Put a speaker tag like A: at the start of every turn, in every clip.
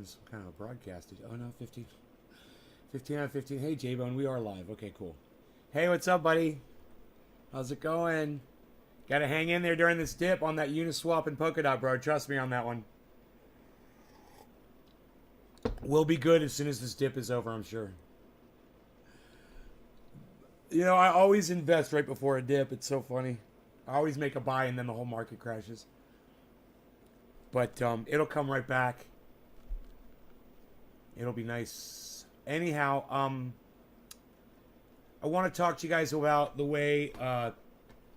A: having some kind of a broadcast. Oh no, 15 out of 15. Hey J-Bone, we are live. Okay, cool. Hey, what's up, buddy? How's it going? Gotta hang in there during this dip on that Uniswap and Polkadot, bro. Trust me on that one. We'll be good as soon as this dip is over, I'm sure. You know, I always invest right before a dip. It's so funny. I always make a buy and then the whole market crashes. But it'll come right back. It'll be nice. Anyhow, I want to talk to you guys about the way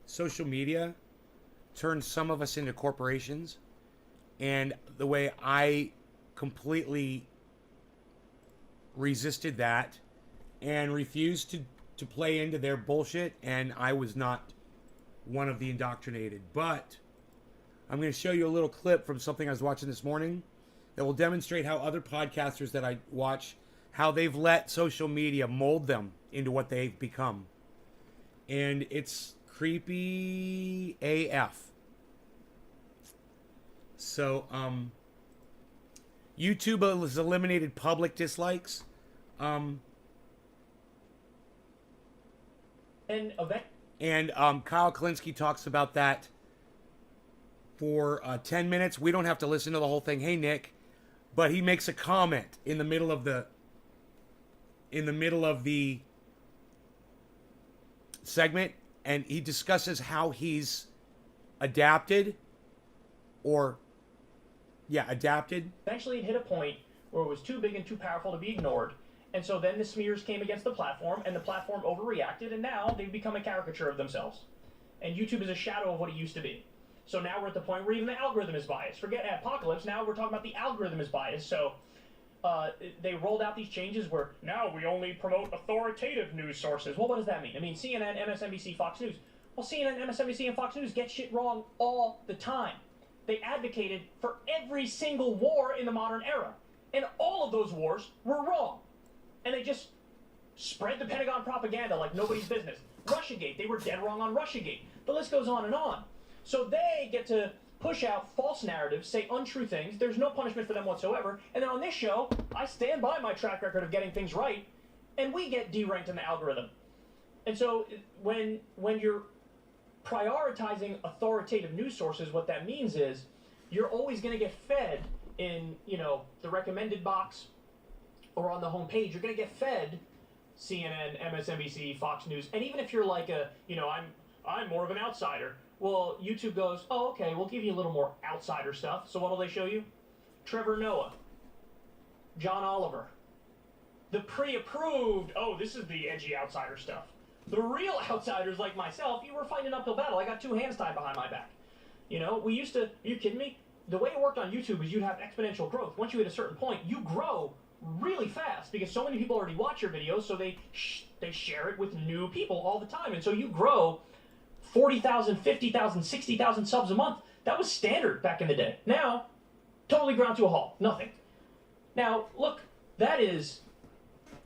A: social media turned some of us into corporations, and the way I completely resisted that and refused to play into their bullshit, and I was not one of the indoctrinated. But I'm going to show you a little clip from something I was watching this morning that will demonstrate how other podcasters that I watch, how they've let social media mold them into what they've become. And it's creepy AF. So, YouTube has eliminated public dislikes. And Kyle Klinsky talks about that for 10 minutes. We don't have to listen to the whole thing. Hey, Nick. But he makes a comment in the middle of the segment, and he discusses how he's adapted.
B: Eventually it hit a point where it was too big and too powerful to be ignored. And so then the smears came against the platform, and the platform overreacted, and now they've become a caricature of themselves. And YouTube is a shadow of what it used to be. So now we're at the point where even the algorithm is biased. Forget Apocalypse, now we're talking about the algorithm is biased. So they rolled out these changes where now we only promote authoritative news sources. Well, what does that mean? I mean, CNN, MSNBC, Fox News. Well, CNN, MSNBC, and Fox News get shit wrong all the time. They advocated for every single war in the modern era. And all of those wars were wrong. And they just spread the Pentagon propaganda like nobody's business. Russiagate, they were dead wrong on Russiagate. The list goes on and on. So they get to push out false narratives, say untrue things. There's no punishment for them whatsoever. And then on this show, I stand by my track record of getting things right, and we get deranked in the algorithm. And so when you're prioritizing authoritative news sources, what that means is you're always going to get fed in, the recommended box or on the home page. You're going to get fed CNN, MSNBC, Fox News, and even if you're like I'm more of an outsider. Well, YouTube goes, oh, okay, we'll give you a little more outsider stuff. So what will they show you? Trevor Noah, John Oliver, the pre-approved, oh, this is the edgy outsider stuff. The real outsiders like myself, you were fighting an uphill battle. I got 2 hands tied behind my back. We used to, are you kidding me? The way it worked on YouTube is you'd have exponential growth. Once you hit a certain point, you grow really fast because so many people already watch your videos, so they share it with new people all the time. And so you grow 40,000, 50,000, 60,000 subs a month. That was standard back in the day. Now, totally ground to a halt. Nothing. Now, look, that is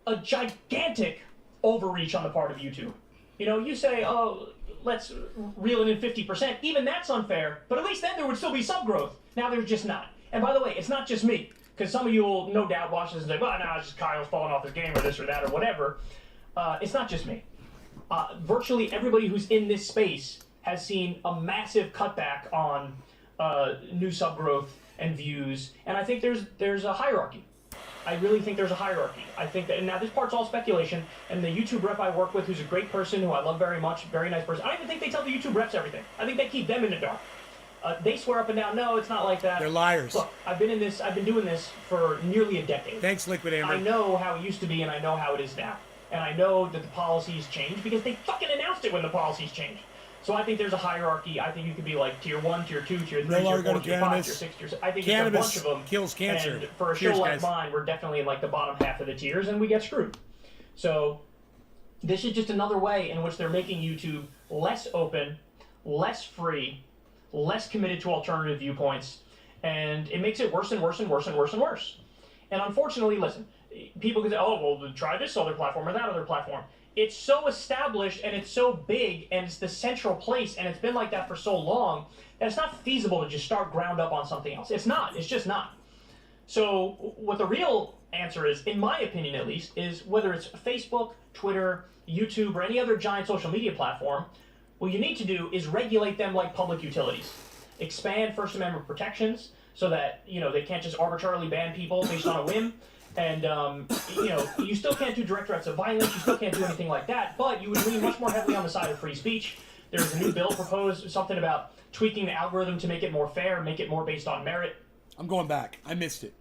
B: a gigantic overreach on the part of YouTube. You say, oh, let's reel it in 50%. Even that's unfair, but at least then there would still be sub growth. Now there's just not. And by the way, it's not just me, because some of you will no doubt watch this and say, well, no, it's just Kyle's falling off his game or this or that or whatever. It's not just me. Virtually everybody who's in this space has seen a massive cutback on new sub growth and views, and I think there's a hierarchy. I really think there's a hierarchy. I think that, and now this part's all speculation, and the YouTube rep I work with, who's a great person, who I love very much, very nice person, I don't even think they tell the YouTube reps everything. I think they keep them in the dark. They swear up and down, no, it's not like that.
A: They're liars.
B: Look, I've been doing this for nearly a decade.
A: Thanks, Liquid Amber.
B: I know how it used to be, and I know how it is now. And I know that the policies change because they fucking announced it when the policies changed. So I think there's a hierarchy. I think you could be like tier 1, tier 2, tier 3, tier 4, tier 5, tier 6, tier 7. I think
A: cannabis
B: it's a bunch of them.
A: Kills cancer.
B: And for a show like mine, we're definitely in like the bottom half of the tiers, and we get screwed. So this is just another way in which they're making YouTube less open, less free, less committed to alternative viewpoints, and it makes it worse and worse and worse and worse and worse. And unfortunately, listen, people can say, oh, well, try this other platform or that other platform. It's so established and it's so big and it's the central place and it's been like that for so long that it's not feasible to just start ground up on something else. It's not. It's just not. So what the real answer is, in my opinion at least, is whether it's Facebook, Twitter, YouTube, or any other giant social media platform, what you need to do is regulate them like public utilities. Expand First Amendment protections so that, they can't just arbitrarily ban people based on a whim. And, you still can't do direct threats of violence, you still can't do anything like that, but you would lean much more heavily on the side of free speech. There's a new bill proposed, something about tweaking the algorithm to make it more fair, make it more based on merit.
A: I'm going back. I missed it.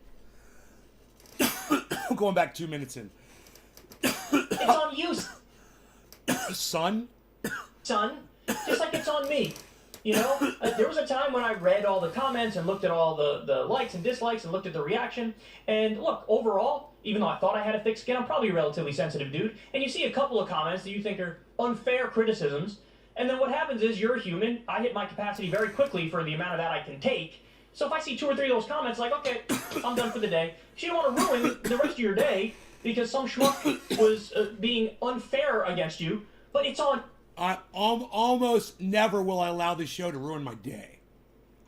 A: I'm going back 2 minutes in.
B: It's on you,
A: Son?
B: son, just like it's on me. There was a time when I read all the comments and looked at all the likes and dislikes and looked at the reaction. And look, overall, even though I thought I had a thick skin, I'm probably a relatively sensitive dude. And you see a couple of comments that you think are unfair criticisms. And then what happens is you're a human. I hit my capacity very quickly for the amount of that I can take. So if I see 2 or 3 of those comments, like, okay, I'm done for the day. So you don't want to ruin the rest of your day because some schmuck was being unfair against you. But it's on...
A: I almost never will I allow this show to ruin my day.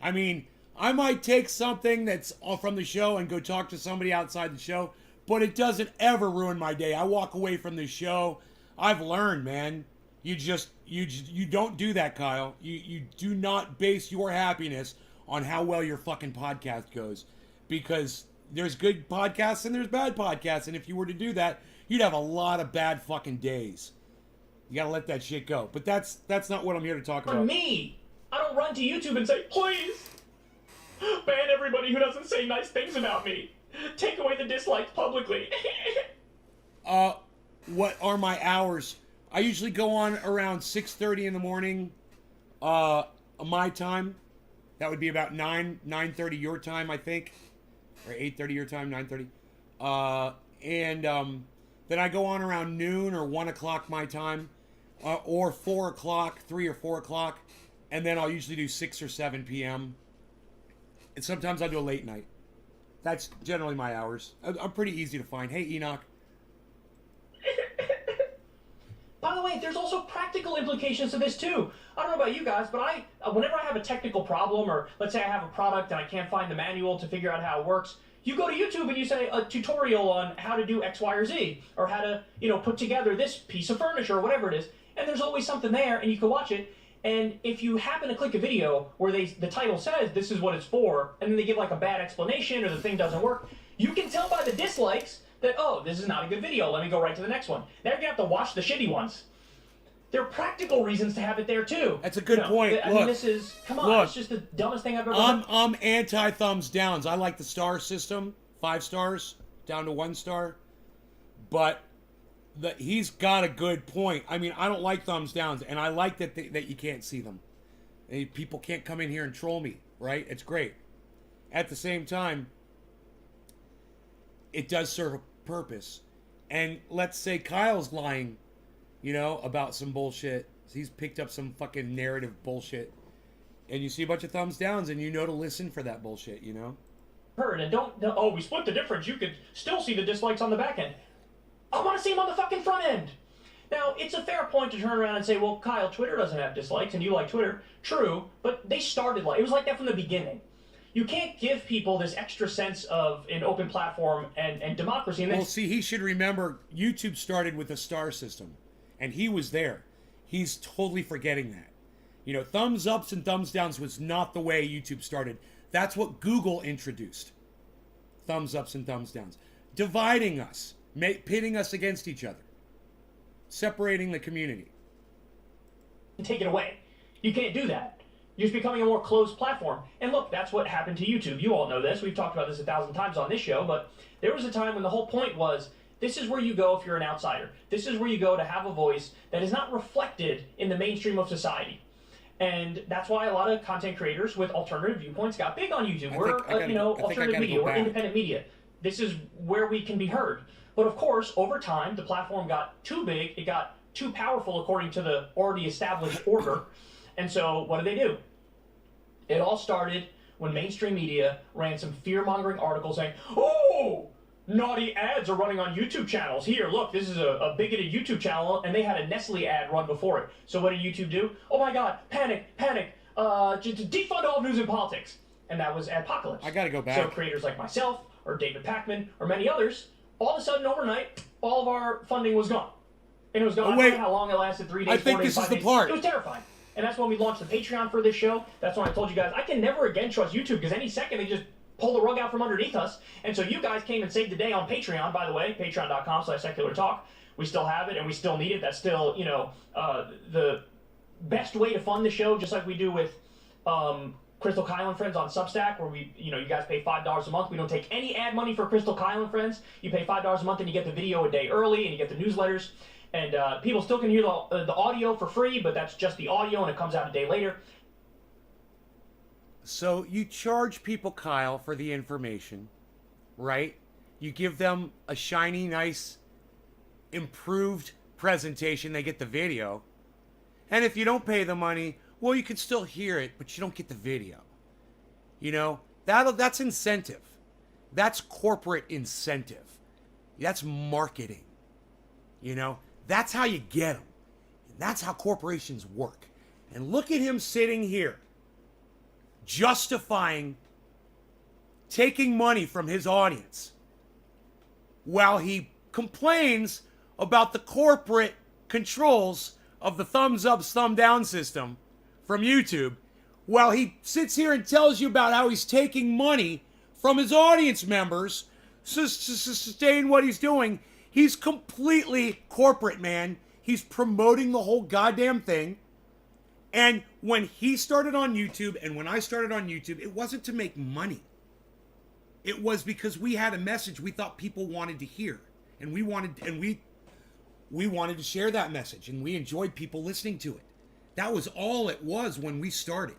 A: I mean, I might take something that's from the show and go talk to somebody outside the show, but it doesn't ever ruin my day. I walk away from the show. I've learned, man. You don't do that, Kyle. You do not base your happiness on how well your fucking podcast goes, because there's good podcasts and there's bad podcasts, and if you were to do that, you'd have a lot of bad fucking days. You gotta let that shit go. But that's not what I'm here to talk about.
B: On me! I don't run to YouTube and say, please, ban everybody who doesn't say nice things about me. Take away the dislikes publicly.
A: What are my hours? I usually go on around 6:30 in the morning, my time. That would be about 9:30 your time, I think. Or 8:30 your time, 9:30. Then I go on around noon or 1 o'clock my time. Or 4 o'clock, 3 or 4 o'clock. And then I'll usually do 6 or 7 p.m. And sometimes I'll do a late night. That's generally my hours. I'm pretty easy to find. Hey, Enoch.
B: By the way, there's also practical implications to this too. I don't know about you guys, but whenever I have a technical problem, or let's say I have a product and I can't find the manual to figure out how it works, you go to YouTube and you say a tutorial on how to do X, Y, or Z, or how to, put together this piece of furniture or whatever it is, and there's always something there and you can watch it. And if you happen to click a video where the title says this is what it's for, and then they give like a bad explanation or the thing doesn't work, you can tell by the dislikes that, oh, this is not a good video, let me go right to the next one. Now you're going to have to watch the shitty ones. There are practical reasons to have it there too.
A: That's a good point.
B: I mean, this is, come on, it's just the dumbest thing I've ever heard.
A: I'm anti thumbs downs. I like the star system, 5 stars down to 1 star. But he's got a good point. I mean, I don't like thumbs downs, and I like that you can't see them. People can't come in here and troll me, right? It's great. At the same time, it does serve a purpose. And let's say Kyle's lying, about some bullshit. He's picked up some fucking narrative bullshit. And you see a bunch of thumbs downs and to listen for that bullshit,
B: Heard, and we split the difference. You could still see the dislikes on the back end. I want to see them on the fucking front end. Now, it's a fair point to turn around and say, well, Kyle, Twitter doesn't have dislikes and you like Twitter. True, but they started it was like that from the beginning. You can't give people this extra sense of an open platform and democracy. And
A: well, see, he should remember YouTube started with a star system. And he was there. He's totally forgetting that. Thumbs ups and thumbs downs was not the way YouTube started. That's what Google introduced. Thumbs ups and thumbs downs. Dividing us. Pitting us against each other. Separating the community.
B: Take it away. You can't do that. You're just becoming a more closed platform. And look, that's what happened to YouTube. You all know this. We've talked about this 1,000 times on this show. But there was a time when the whole point was, this is where you go if you're an outsider. This is where you go to have a voice that is not reflected in the mainstream of society. And that's why a lot of content creators with alternative viewpoints got big on YouTube. We're, alternative media. We're independent media. This is where we can be heard. But of course, over time, the platform got too big. It got too powerful according to the already established order. And so what do? It all started when mainstream media ran some fear-mongering articles saying, oh, naughty ads are running on YouTube channels. Here, look, this is a bigoted YouTube channel, and they had a Nestle ad run before it. So what did YouTube do? Oh my God, panic, defund all news and politics. And that was adpocalypse.
A: I gotta go back.
B: So creators like myself, or David Pakman or many others, all of a sudden overnight, all of our funding was gone. And it was gone.
A: Oh, wait.
B: I don't know how long it lasted, 3 days,
A: I
B: 4
A: think
B: days,
A: this
B: 5
A: is the
B: days.
A: part.
B: It was terrifying. And that's when we launched the Patreon for this show. That's when I told you guys, I can never again trust YouTube because any second they just pull the rug out from underneath us. And so you guys came and saved the day on Patreon, by the way, patreon.com/secular talk. We still have it and we still need it. That's still, you know, the best way to fund the show, just like we do with Crystal Kyle and Friends on Substack, where we, you know, you guys pay $5 a month. We don't take any ad money for Crystal Kyle and Friends. You pay $5 a month and you get the video a day early and you get the newsletters. And people still can hear the audio for free, but that's just the audio and it comes out a day later.
A: So you charge people, Kyle, for the information, right? You give them a shiny, nice, improved presentation. They get the video. And if you don't pay the money, well, you can still hear it, but you don't get the video. You know, that's incentive. That's corporate incentive. That's marketing. You know, that's how you get them. And that's how corporations work. And look at him sitting here, justifying taking money from his audience while he complains about the corporate controls of the thumbs up, thumb down system from YouTube, while he sits here and tells you about how he's taking money from his audience members to sustain what he's doing. He's completely corporate, man. He's promoting the whole goddamn thing. And when he started on YouTube and when I started on YouTube, it wasn't to make money. It was because we had a message we thought people wanted to hear. And we wanted to share that message, and we enjoyed people listening to it. That was all it was when we started.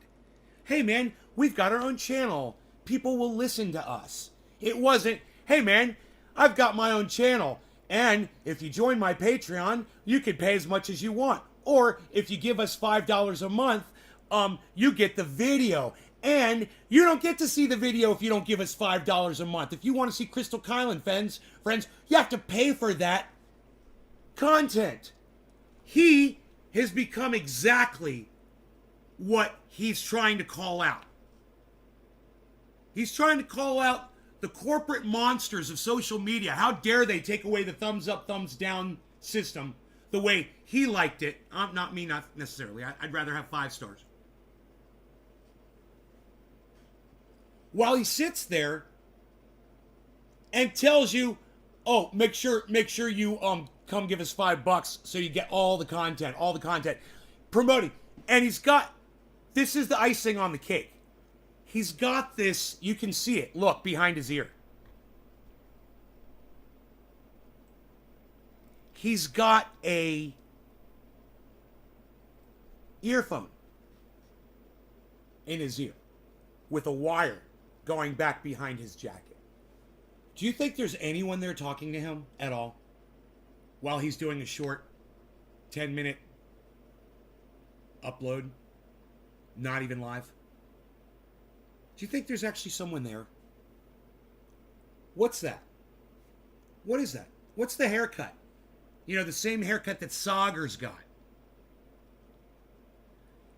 A: Hey man, we've got our own channel. People will listen to us. It wasn't, hey man, I've got my own channel, and if you join my Patreon, you can pay as much as you want. Or if you give us $5 a month, you get the video. And you don't get to see the video if you don't give us $5 a month. If you want to see Crystal Kyle and friends, you have to pay for that content. He has become exactly what he's trying to call out. He's trying to call out the corporate monsters of social media. How dare they take away the thumbs up, thumbs down system the way he liked it. Not me, not necessarily. I'd rather have 5 stars. While he sits there and tells you, oh, make sure you come give us $5 so you get all the content promoting. And this is the icing on the cake. He's got this, you can see it, look, behind his ear. He's got a earphone in his ear with a wire going back behind his jacket. Do you think there's anyone there talking to him at all while he's doing a short 10-minute upload? Not even live? Do you think there's actually someone there? What's that? What is that? What's the haircut? You know, the same haircut that Sagar's got.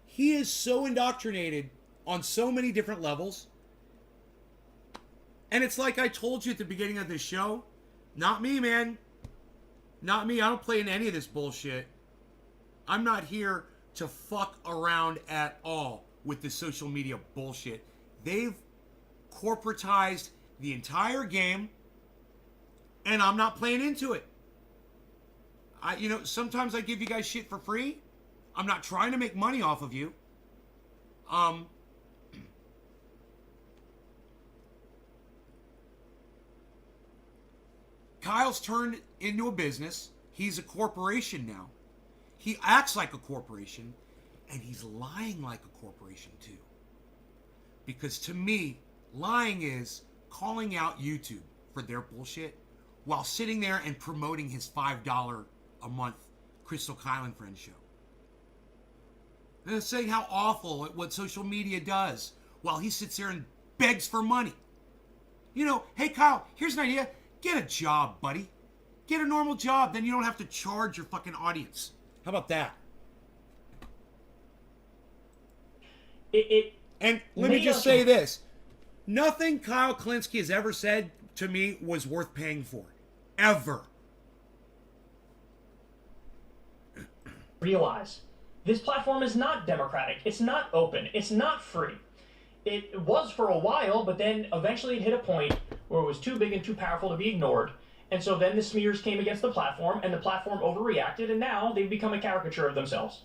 A: He is so indoctrinated on so many different levels. And it's like I told you at the beginning of this show. Not me, man. Not me. I don't play in any of this bullshit. I'm not here to fuck around at all with this social media bullshit. They've corporatized the entire game, and I'm not playing into it. Sometimes I give you guys shit for free. I'm not trying to make money off of you. Kyle's turned into a business. He's a corporation now. He acts like a corporation, and he's lying like a corporation too. Because to me, lying is calling out YouTube for their bullshit while sitting there and promoting his $5 a month Crystal Kyle and Friends show. And saying how awful what social media does while he sits there and begs for money. You know, hey Kyle, here's an idea. Get a job, buddy. Get a normal job, then you don't have to charge your fucking audience. How about that? And let me just say this. Nothing Kyle Klinsky has ever said to me was worth paying for. Ever.
B: Realize this platform is not democratic. It's not open. It's not free. It was for a while, but then eventually it hit a point where it was too big and too powerful to be ignored. And so then the smears came against the platform, and the platform overreacted, and now they've become a caricature of themselves.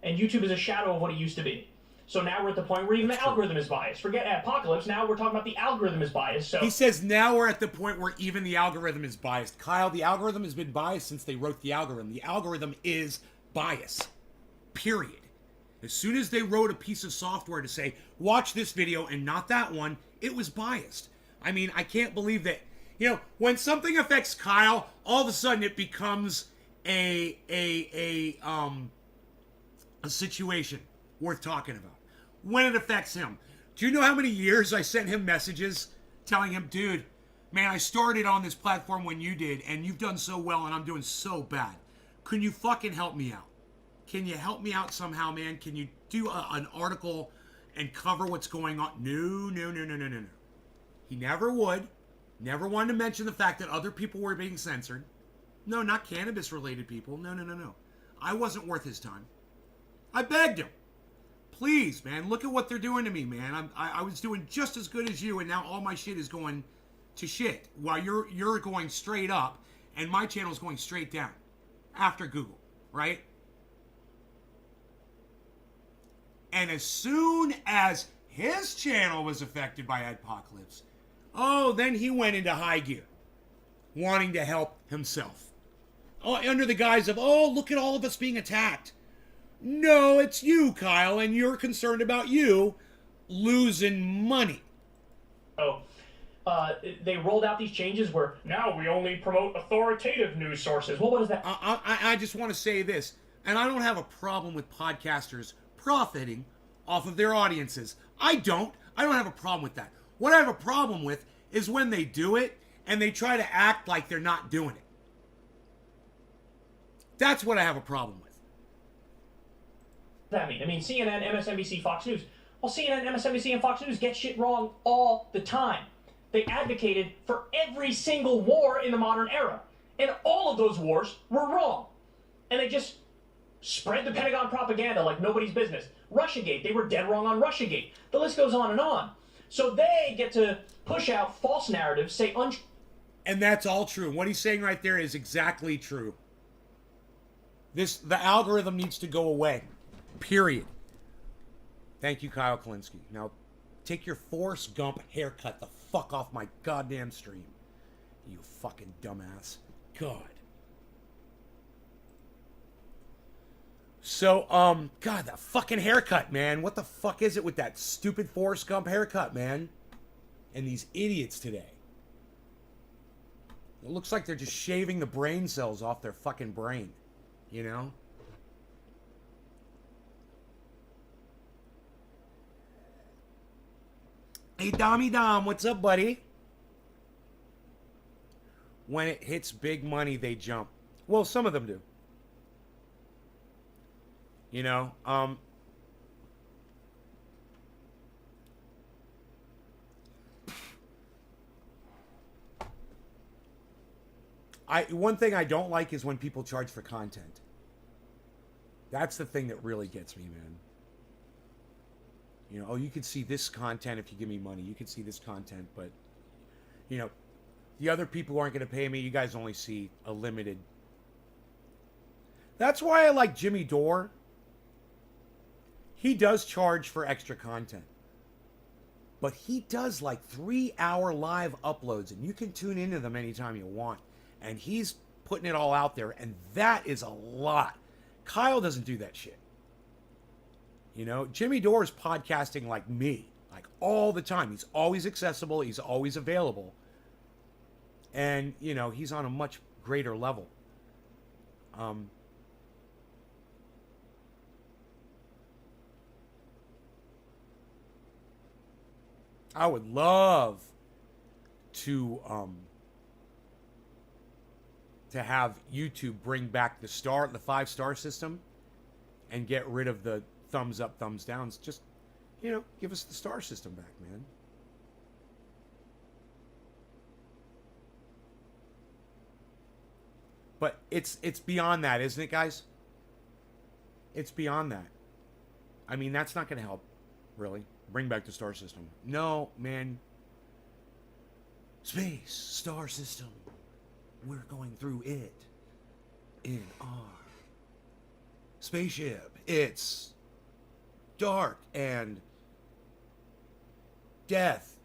B: And YouTube is a shadow of what it used to be. So now we're at the point where even the algorithm is biased. Forget Apocalypse, now we're talking about the algorithm is biased. So
A: he says now we're at the point where even the algorithm is biased. Kyle, the algorithm has been biased since they wrote the algorithm. The algorithm is bias. Period. As soon as they wrote a piece of software to say, watch this video and not that one, it was biased. I mean, I can't believe that, you know, when something affects Kyle, all of a sudden it becomes a situation worth talking about. When it affects him. Do you know how many years I sent him messages telling him, dude, man, I started on this platform when you did, and you've done so well, and I'm doing so bad. Can you fucking help me out? Can you help me out somehow, man? Can you do an article and cover what's going on? No. He never would. Never wanted to mention the fact that other people were being censored. No, not cannabis-related people. No. I wasn't worth his time. I begged him. Please, man, look at what they're doing to me, man. I was doing just as good as you, and now all my shit is going to shit. While you're going straight up, and my channel is going straight down. After Google, right? And as soon as his channel was affected by Apocalypse, oh, then he went into high gear, wanting to help himself. Oh, under the guise of, oh, look at all of us being attacked. No, it's you, Kyle, and you're concerned about you losing money.
B: Oh, they rolled out these changes where now we only promote authoritative news sources. Well, what is that?
A: I just want to say this, and I don't have a problem with podcasters profiting off of their audiences. I don't have a problem with that. What I have a problem with is when they do it and they try to act like they're not doing it. That's what I have a problem with.
B: That mean? I mean, CNN, MSNBC, Fox News. Well, CNN, MSNBC, and Fox News get shit wrong all the time. They advocated for every single war in the modern era. And all of those wars were wrong. And they just spread the Pentagon propaganda like nobody's business. Russiagate, they were dead wrong on Russiagate. The list goes on and on. So they get to push out false narratives, say
A: and that's all true. What he's saying right there is exactly true. The algorithm needs to go away. Period. Thank you, Kyle Kalinske. Now, take your Forrest Gump haircut the fuck off my goddamn stream. You fucking dumbass. God. So, God, that fucking haircut, man. What the fuck is it with that stupid Forrest Gump haircut, man? And these idiots today. It looks like they're just shaving the brain cells off their fucking brain. You know? Hey, Dommy Dom, what's up, buddy? When it hits big money, they jump. Well, some of them do. You know, one thing I don't like is when people charge for content. That's the thing that really gets me, man. You know, oh, you can see this content if you give me money. You can see this content, but, you know, the other people aren't going to pay me. You guys only see a limited. That's why I like Jimmy Dore. He does charge for extra content. But he does like 3-hour live uploads, and you can tune into them anytime you want. And he's putting it all out there, and that is a lot. Kyle doesn't do that shit. You know, Jimmy Dore is podcasting like me, like all the time. He's always accessible. He's always available. And, you know, he's on a much greater level. I would love to have YouTube bring back the 5-star system and get rid of the thumbs up, thumbs downs. Just, you know, give us the star system back, man. But it's beyond that, isn't it, guys? It's beyond that. I mean, that's not going to help, really. Bring back the star system. No, man. Space, star system. We're going through it in our spaceship. It's dark and death.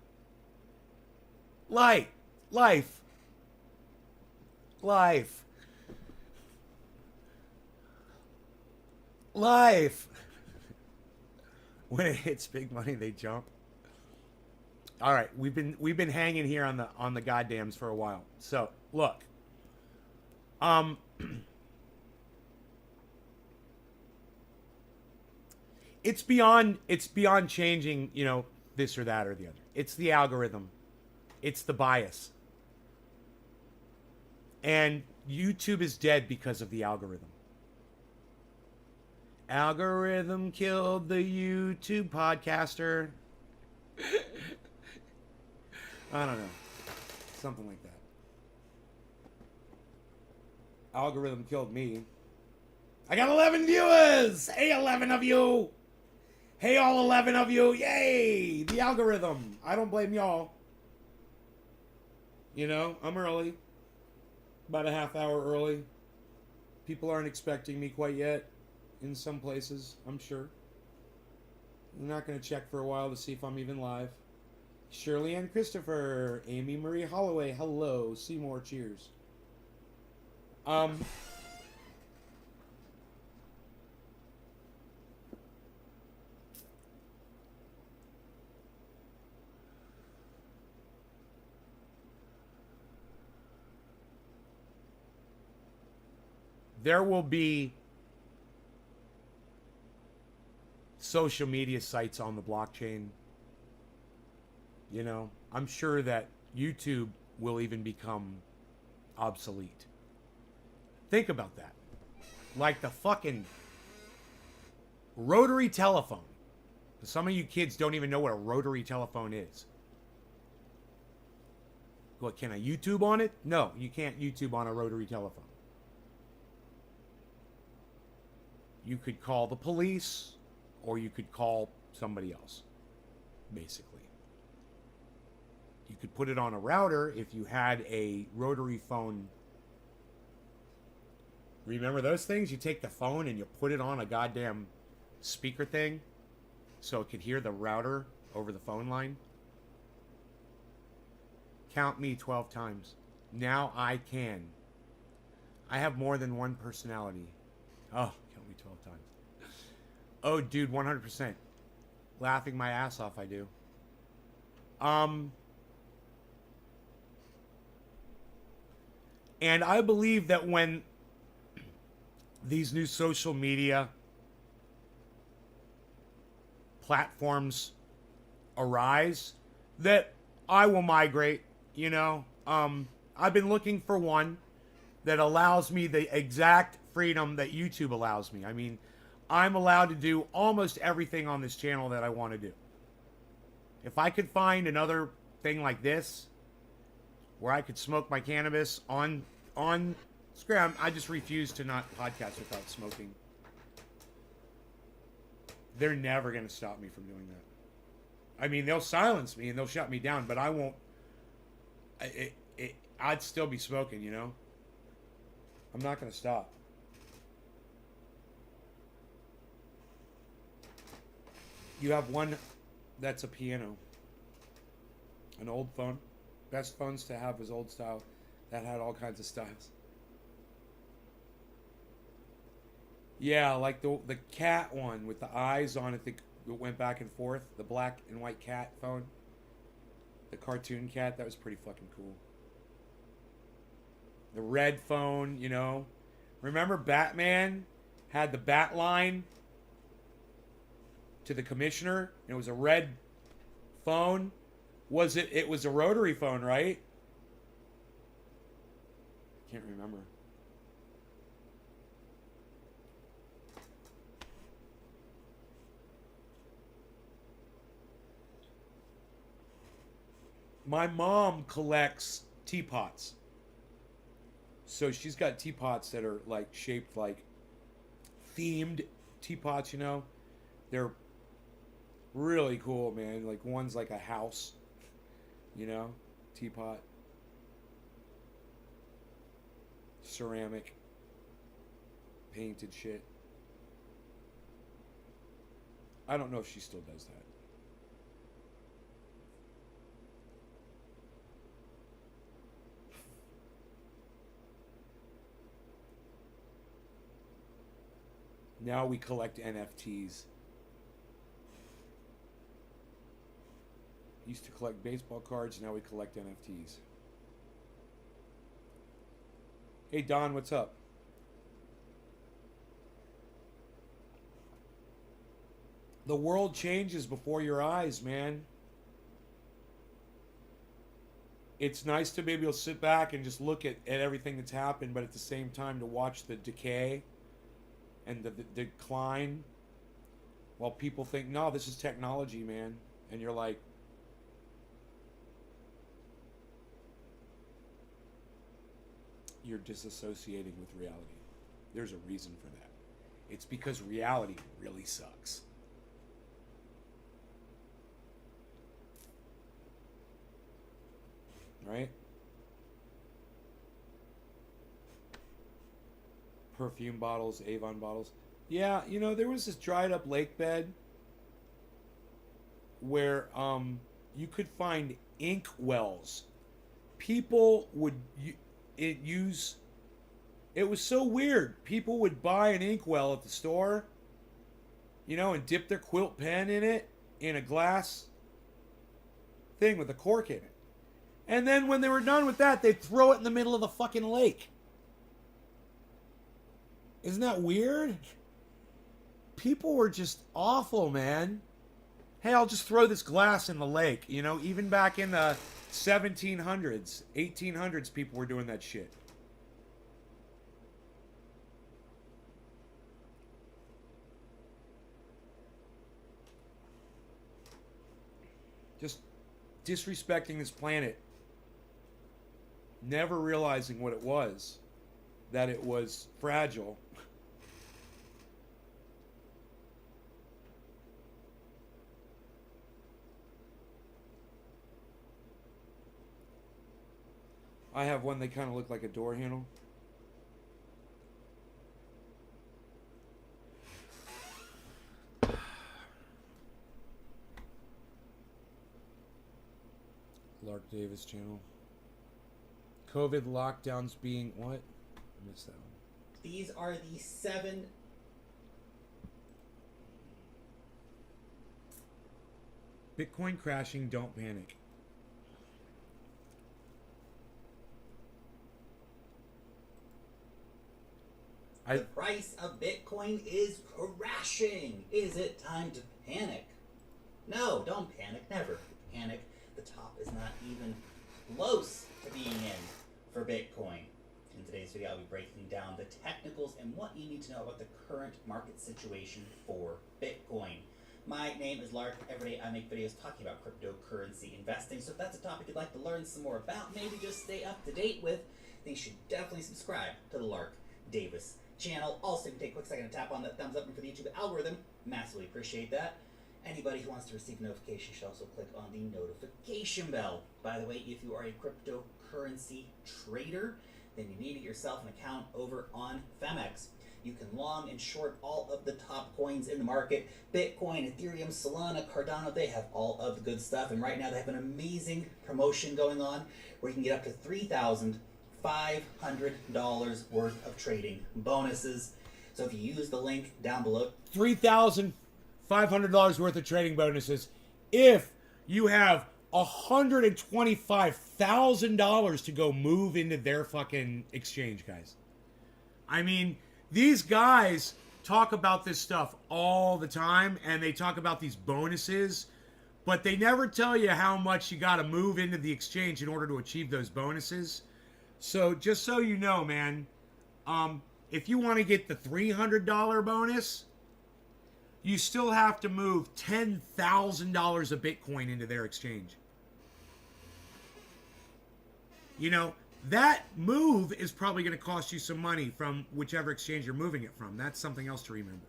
A: Light. Life. Life. Life. When it hits big money, they jump. All right, we've been hanging here on the goddams for a while. So look, it's beyond changing, you know, this or that or the other. It's the algorithm, it's the bias, and YouTube is dead because of the algorithm. Algorithm killed the YouTube podcaster. I don't know. Something like that. Algorithm killed me. I got 11 viewers! Hey, 11 of you! Hey, all 11 of you! Yay! The algorithm. I don't blame y'all. You know, I'm early. About a half hour early. People aren't expecting me quite yet. In some places, I'm sure. I'm not going to check for a while to see if I'm even live. Shirley Ann Christopher, Amy Marie Holloway, hello, Seymour, cheers. There will be social media sites on the blockchain. You know, I'm sure that YouTube will even become obsolete. Think about that. Like the fucking rotary telephone. Some of you kids don't even know what a rotary telephone is. What, can I YouTube on it? No, you can't YouTube on a rotary telephone. You could call the police, or you could call somebody else, basically. You could put it on a router if you had a rotary phone. Remember those things? You take the phone and you put it on a goddamn speaker thing so it could hear the router over the phone line. Count me 12 times. Now I can. I have more than one personality. Oh, count me 12 times. Oh, dude, 100%. Laughing my ass off, I do. And I believe that when these new social media platforms arise, that I will migrate, you know. I've been looking for one that allows me the exact freedom that YouTube allows me. I mean, I'm allowed to do almost everything on this channel that I want to do. If I could find another thing like this, where I could smoke my cannabis on scram, I just refuse to not podcast without smoking. They're never going to stop me from doing that. I mean, they'll silence me and they'll shut me down, but I won't. I'd still be smoking, you know? I'm not going to stop. You have one that's a piano. An old phone. Best phones to have was old style. That had all kinds of styles. Yeah, like the cat one with the eyes on it that went back and forth. The black and white cat phone. The cartoon cat. That was pretty fucking cool. The red phone, you know. Remember Batman had the bat line to the commissioner? It was a red phone. It was a rotary phone, right? Can't remember. My mom collects teapots. So she's got teapots that are like shaped like themed teapots, you know. They're really cool, man. Like one's like a house, you know, teapot. Ceramic. Painted shit. I don't know if she still does that. Now we collect NFTs. Used to collect baseball cards, now we collect NFTs. Hey Don, what's up? The world changes before your eyes, man. It's nice to be able to sit back and just look at everything that's happened, but at the same time to watch the decay and the decline while people think, no, this is technology, man. And you're like, you're disassociating with reality. There's a reason for that. It's because reality really sucks. Right? Perfume bottles, Avon bottles. Yeah, you know, there was this dried up lake bed where you could find ink wells. People would use. It was so weird. People would buy an inkwell at the store, you know, and dip their quilt pen in it in a glass thing with a cork in it. And then when they were done with that, they'd throw it in the middle of the fucking lake. Isn't that weird? People were just awful, man. Hey, I'll just throw this glass in the lake. You know, even back in the 1700s, 1800s, people were doing that shit. Just disrespecting this planet. Never realizing what it was. That it was fragile. I have one that kind of look like a door handle. Lark Davis channel. COVID lockdowns being what? I missed that one.
C: These are the 7
A: Bitcoin crashing, don't panic.
C: The price of Bitcoin is crashing. Is it time to panic? No, don't panic. Never panic. The top is not even close to being in for Bitcoin. In today's video, I'll be breaking down the technicals and what you need to know about the current market situation for Bitcoin. My name is Lark. Every day I make videos talking about cryptocurrency investing. So if that's a topic you'd like to learn some more about, maybe just stay up to date with, then you should definitely subscribe to the Lark Davis channel. Also, you can take a quick second to tap on that thumbs up for the YouTube algorithm. Massively appreciate that. Anybody who wants to receive notifications should also click on the notification bell. By the way, if you are a cryptocurrency trader, then you need to get yourself an account over on Femex. You can long and short all of the top coins in the market. Bitcoin, Ethereum, Solana, Cardano, they have all of the good stuff. And right now they have an amazing promotion going on where you can get up to $3,500 worth of trading bonuses. So if you use the link down below,
A: $3,500 worth of trading bonuses if you have $125,000 to go move into their fucking exchange, guys. I mean, these guys talk about this stuff all the time, and they talk about these bonuses, but they never tell you how much you got to move into the exchange in order to achieve those bonuses. So just so you know, man, if you want to get the $300 bonus, you still have to move $10,000 of Bitcoin into their exchange. You know, That move is probably going to cost you some money from whichever exchange you're moving it from. That's something else to remember.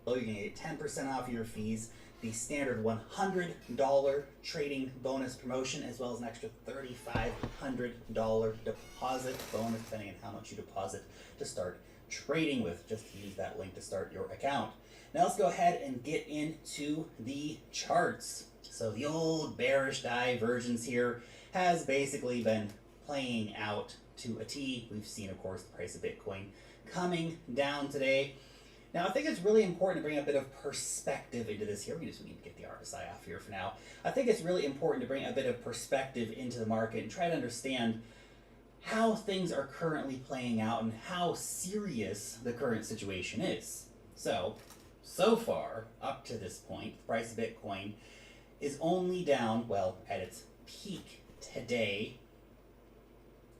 C: You're going to get 10% off your fees, the standard $100 trading bonus promotion, as well as an extra $3,500 deposit bonus, depending on how much you deposit to start trading with. Just use that link to start your account. Now let's go ahead and get into the charts. So the old bearish divergence here has basically been playing out to a T. We've seen, of course, the price of Bitcoin coming down today. Now, I think it's really important to bring a bit of perspective into this here. We need to get the RSI off here for now. I think it's really important to bring a bit of perspective into the market and try to understand how things are currently playing out and how serious the current situation is. So far, up to this point, the price of Bitcoin is only down, well, at its peak today,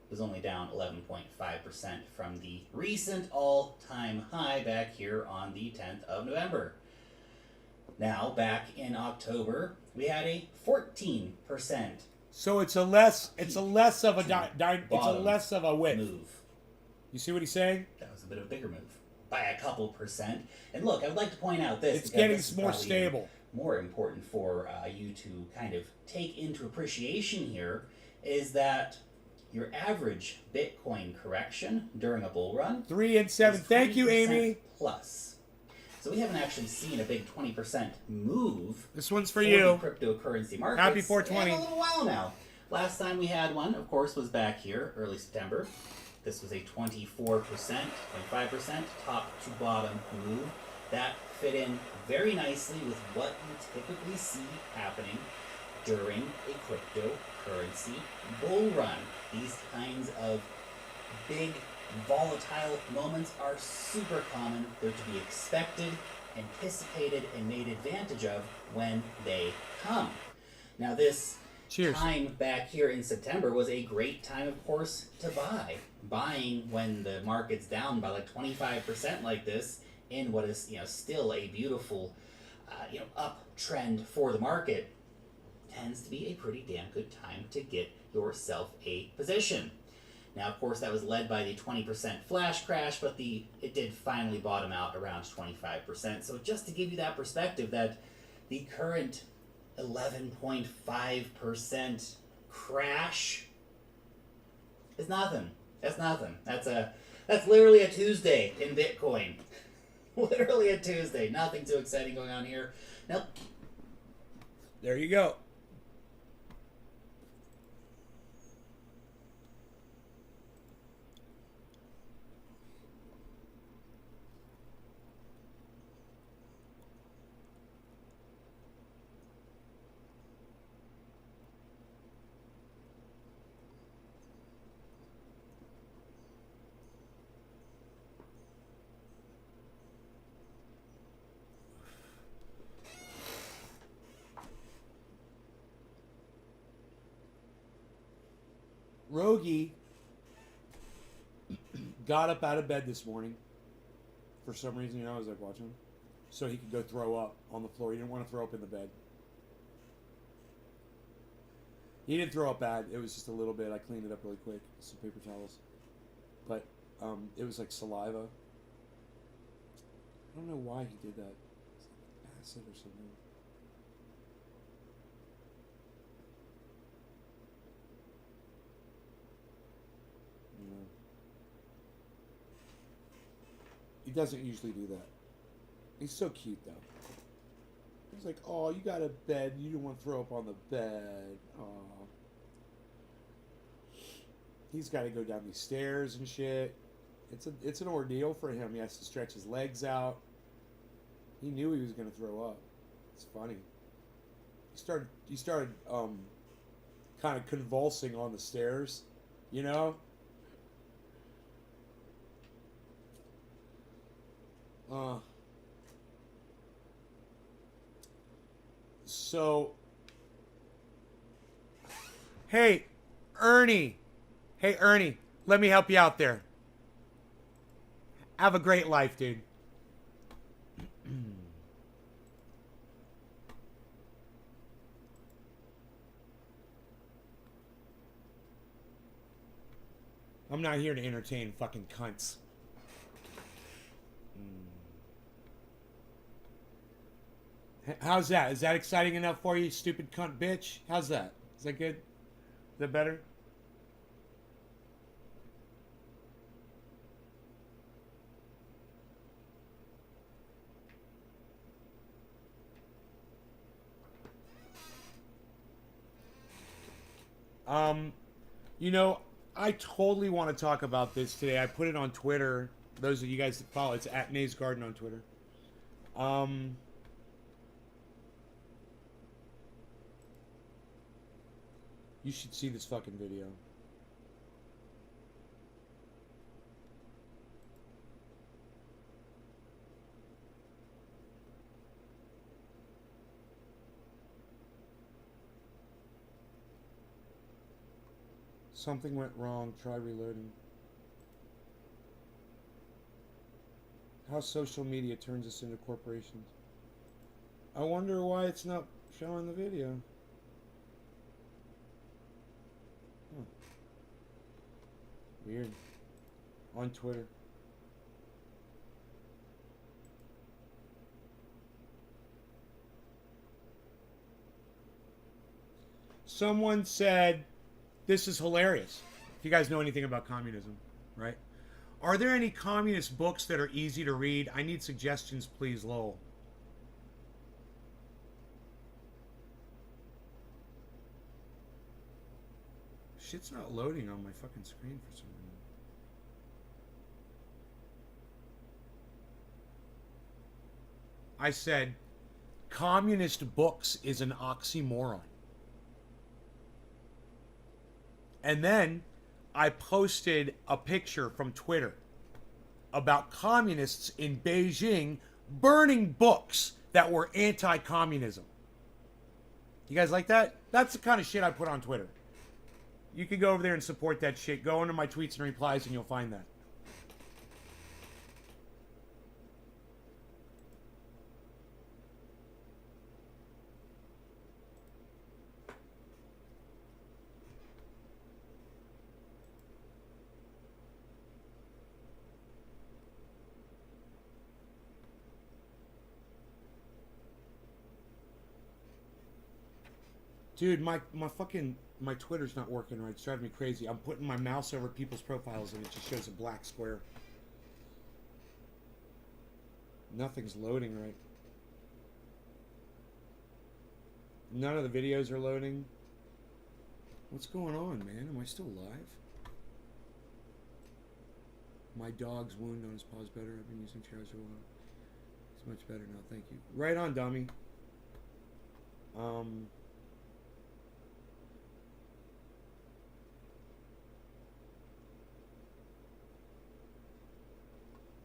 C: was only down 11.5% from the recent all-time high back here on the 10th of November. Now, back in October, we had a 14%.
A: So it's a less of a width
C: Move.
A: You see what he's saying?
C: That was a bit of a bigger move by a couple percent. And look, I would like to point out this.
A: It's getting more stable.
C: More important for you to kind of take into appreciation here is that your average Bitcoin correction during a bull run
A: 3 and 7. Thank you,
C: 20%
A: Amy.
C: Plus. So we haven't actually seen a big 20% move.
A: This one's for
C: the
A: you.
C: Cryptocurrency markets.
A: Happy 420.
C: In a little while now. Last time we had one, of course, was back here, early September. This was a 24%, 25% top to bottom move. That fit in very nicely with what you typically see happening during a cryptocurrency bull run. These kinds of big volatile moments are super common. They're to be expected, anticipated, and made advantage of when they come. Now this time back here in September was a great time, of course, to buy. Buying when the market's down by like 25% like this in what is still a beautiful uptrend for the market tends to be a pretty damn good time to get yourself a position. Now, of course, that was led by the 20% flash crash, but it did finally bottom out around 25%. So just to give you that perspective that the current 11.5% crash is nothing. That's nothing. That's literally a Tuesday in Bitcoin. Literally a Tuesday. Nothing too exciting going on here. Nope.
A: There you go. Rogie got up out of bed this morning for some reason, I was like watching him, so he could go throw up on the floor. He didn't want to throw up in the bed. He didn't throw up bad. It was just a little bit. I cleaned it up really quick with some paper towels. But it was like saliva. I don't know why he did that. It's like acid or something. He doesn't usually do that. He's so cute, though. He's like, oh, you got a bed. You didn't want to throw up on the bed. Aw. He's got to go down these stairs and shit. It's an ordeal for him. He has to stretch his legs out. He knew he was going to throw up. It's funny. He started kind of convulsing on the stairs, So, hey, Ernie, let me help you out there. Have a great life, dude. I'm not here to entertain fucking cunts. How's that? Is that exciting enough for you, stupid cunt bitch? How's that? Is that good? Is that better? You know, I totally want to talk about this today. I put it on Twitter. Those of you guys that follow, it's at Nays Garden on Twitter. You should see this fucking video. Something went wrong. Try reloading. How social media turns us into corporations. I wonder why it's not showing the video. Huh. Weird. On Twitter. Someone said, this is hilarious. If you guys know anything about communism, right? Are there any communist books that are easy to read? I need suggestions, please, lol. Shit's not loading on my fucking screen for some reason. I said, communist books is an oxymoron. And then I posted a picture from Twitter about communists in Beijing burning books that were anti-communism. You guys like that? That's the kind of shit I put on Twitter. You can go over there and support that shit. Go into my tweets and replies and you'll find that. Dude, my Twitter's not working right. It's driving me crazy. I'm putting my mouse over people's profiles and it just shows a black square. Nothing's loading right. None of the videos are loading. What's going on, man? Am I still live? My dog's wound on his paw's better. I've been using chairs for a while. It's much better now, thank you. Right on, dummy.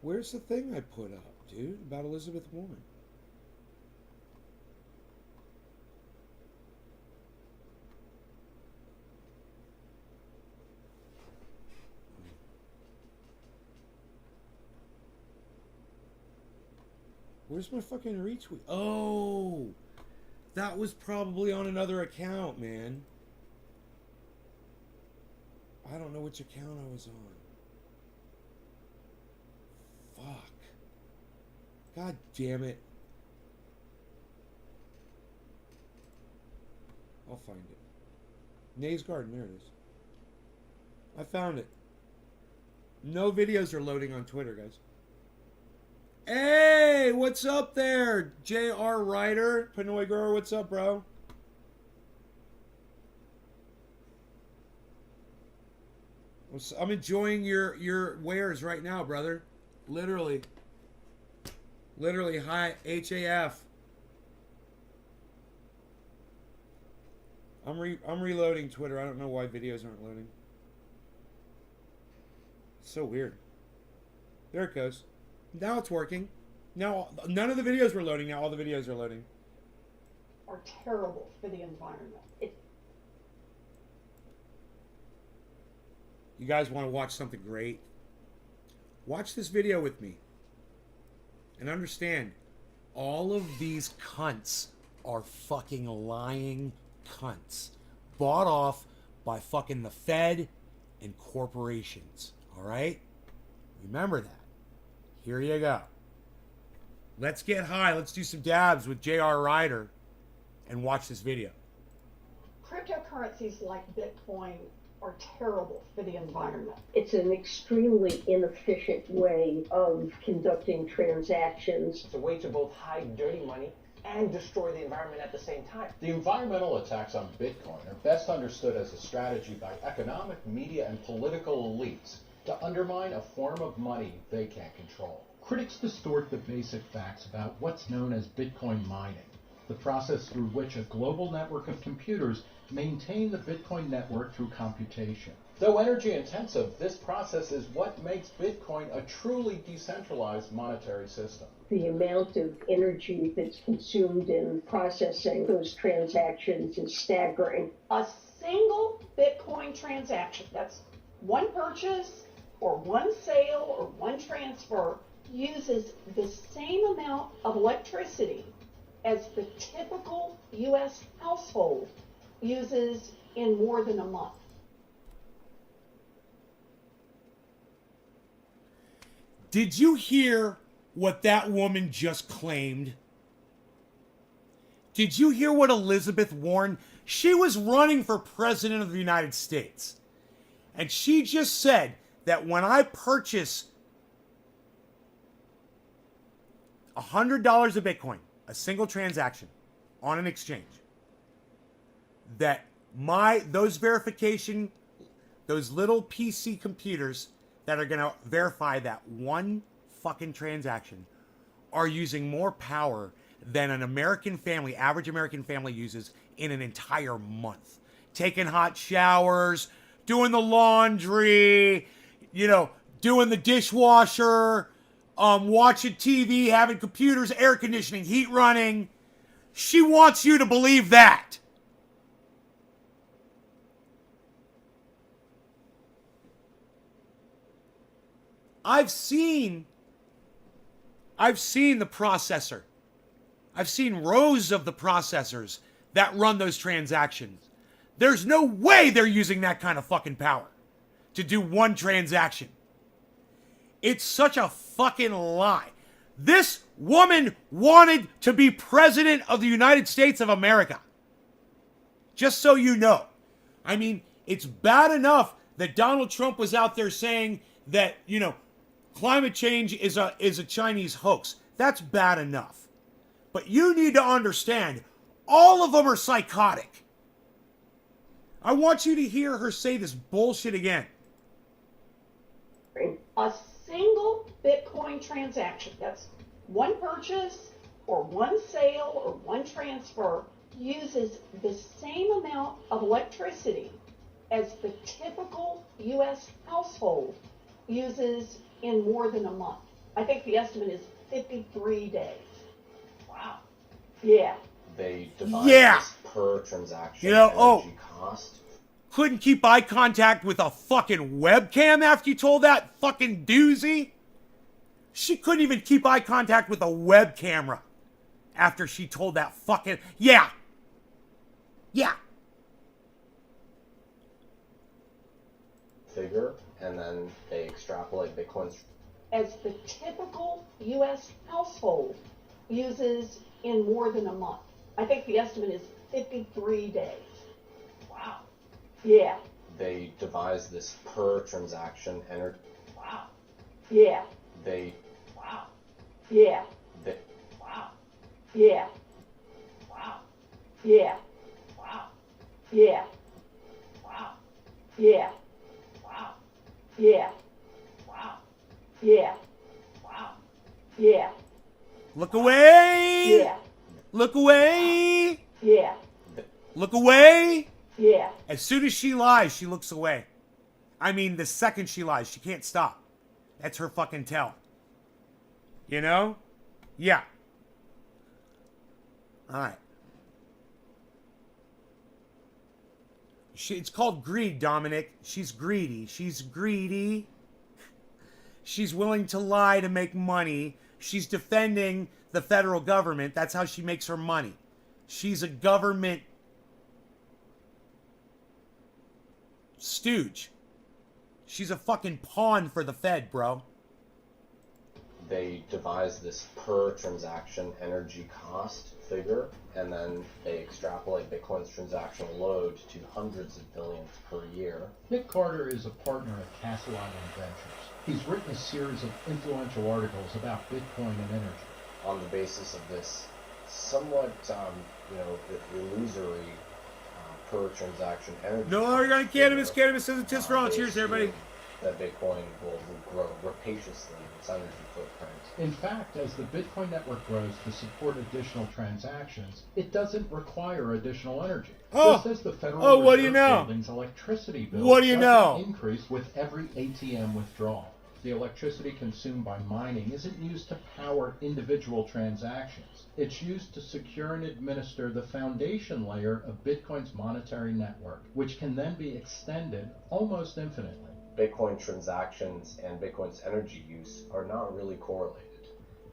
A: Where's the thing I put up, dude, about Elizabeth Warren? Where's my fucking retweet? Oh, that was probably on another account, man. I don't know which account I was on. Fuck. God damn it. I'll find it. Nays Garden, there it is. I found it. No videos are loading on Twitter, guys. Hey, what's up there? J.R. Ryder, Pinoy Grower, what's up, bro? I'm enjoying your wares right now, brother. Literally, hi, HAF. I'm reloading Twitter. I don't know why videos aren't loading. So weird. There it goes. Now it's working. Now none of the videos were loading. Now all the videos are loading.
D: Are terrible for the environment.
A: You guys want to watch something great? Watch this video with me. And understand, all of these cunts are fucking lying cunts. Bought off by fucking the Fed and corporations. All right? Remember that. Here you go. Let's get high. Let's do some dabs with J.R. Ryder and watch this video.
D: Cryptocurrencies like Bitcoin are terrible for the environment.
E: It's an extremely inefficient way of conducting transactions.
F: It's a way to both hide dirty money and destroy the environment at the same time.
G: The environmental attacks on Bitcoin are best understood as a strategy by economic, media, and political elites to undermine a form of money they can't control. Critics distort the basic facts about what's known as Bitcoin mining, the process through which a global network of computers maintain the Bitcoin network through computation. Though energy intensive, this process is what makes Bitcoin a truly decentralized monetary system.
E: The amount of energy that's consumed in processing those transactions is staggering.
D: A single Bitcoin transaction, that's one purchase or one sale or one transfer, uses the same amount of electricity as the typical U.S. household uses in more than a month.
A: Did you hear what that woman just claimed? Did you hear what Elizabeth Warren? She was running for president of the United States. And she just said that when I purchase $100 of Bitcoin, a single transaction on an exchange, that those little PC computers that are going to verify that one fucking transaction are using more power than an American family, average American family uses in an entire month. Taking hot showers, doing the laundry, doing the dishwasher, watching TV, having computers, air conditioning, heat running. She wants you to believe that. I've seen the processor. I've seen rows of the processors that run those transactions. There's no way they're using that kind of fucking power to do one transaction. It's such a fucking lie. This woman wanted to be president of the United States of America. Just so you know. I mean, it's bad enough that Donald Trump was out there saying that, climate change is a Chinese hoax. That's bad enough. But you need to understand, all of them are psychotic. I want you to hear her say this bullshit again.
D: A single Bitcoin transaction, that's one purchase or one sale or one transfer, uses the same amount of electricity as the typical U.S. household uses in more than a month. I think the estimate is 53 days. Wow. Yeah.
F: They divide this per transaction energy cost.
A: Couldn't keep eye contact with a fucking webcam after you told that fucking doozy? She couldn't even keep eye contact with a web camera after she told that fucking... Yeah.
F: Figure, and then they extrapolate Bitcoin's...
D: As the typical U.S. household uses in more than a month. I think the estimate is 53 days. Wow. Yeah.
F: They devise this per transaction energy...
D: Wow. Yeah.
F: They...
D: Wow. Yeah.
F: They...
D: Wow. Yeah. Wow. Yeah. Wow. Yeah. Wow. Yeah. Wow. Yeah. Wow. Yeah. Wow. Yeah.
A: Look away!
D: Yeah.
A: Look away!
D: Yeah.
A: Look away!
D: Yeah.
A: As soon as she lies, she looks away. I mean, the second she lies, she can't stop. That's her fucking tell. Yeah. Alright. It's called greed, Dominic. She's greedy. She's greedy. She's willing to lie to make money. She's defending the federal government. That's how she makes her money. She's a government stooge. She's a fucking pawn for the Fed, bro.
F: They devise this per transaction energy cost figure, and then they extrapolate Bitcoin's transactional load to hundreds of billions per year.
G: Nick Carter is a partner at Castle Island Ventures. He's written a series of influential articles about Bitcoin and energy.
F: On the basis of this somewhat, illusory per transaction energy.
A: No organic cannabis. Cannabis doesn't test for all. Cheers, everybody.
F: That Bitcoin will grow rapaciously in its energy footprint.
G: In fact, as the Bitcoin network grows to support additional transactions, it doesn't require additional energy. Just as the Federal
A: what do you
G: Reserve
A: know?
G: Building's electricity bill
A: What do you know?
G: increase with every ATM withdrawal. The electricity consumed by mining isn't used to power individual transactions. It's used to secure and administer the foundation layer of Bitcoin's monetary network, which can then be extended almost infinitely.
F: Bitcoin transactions and Bitcoin's energy use are not really correlated.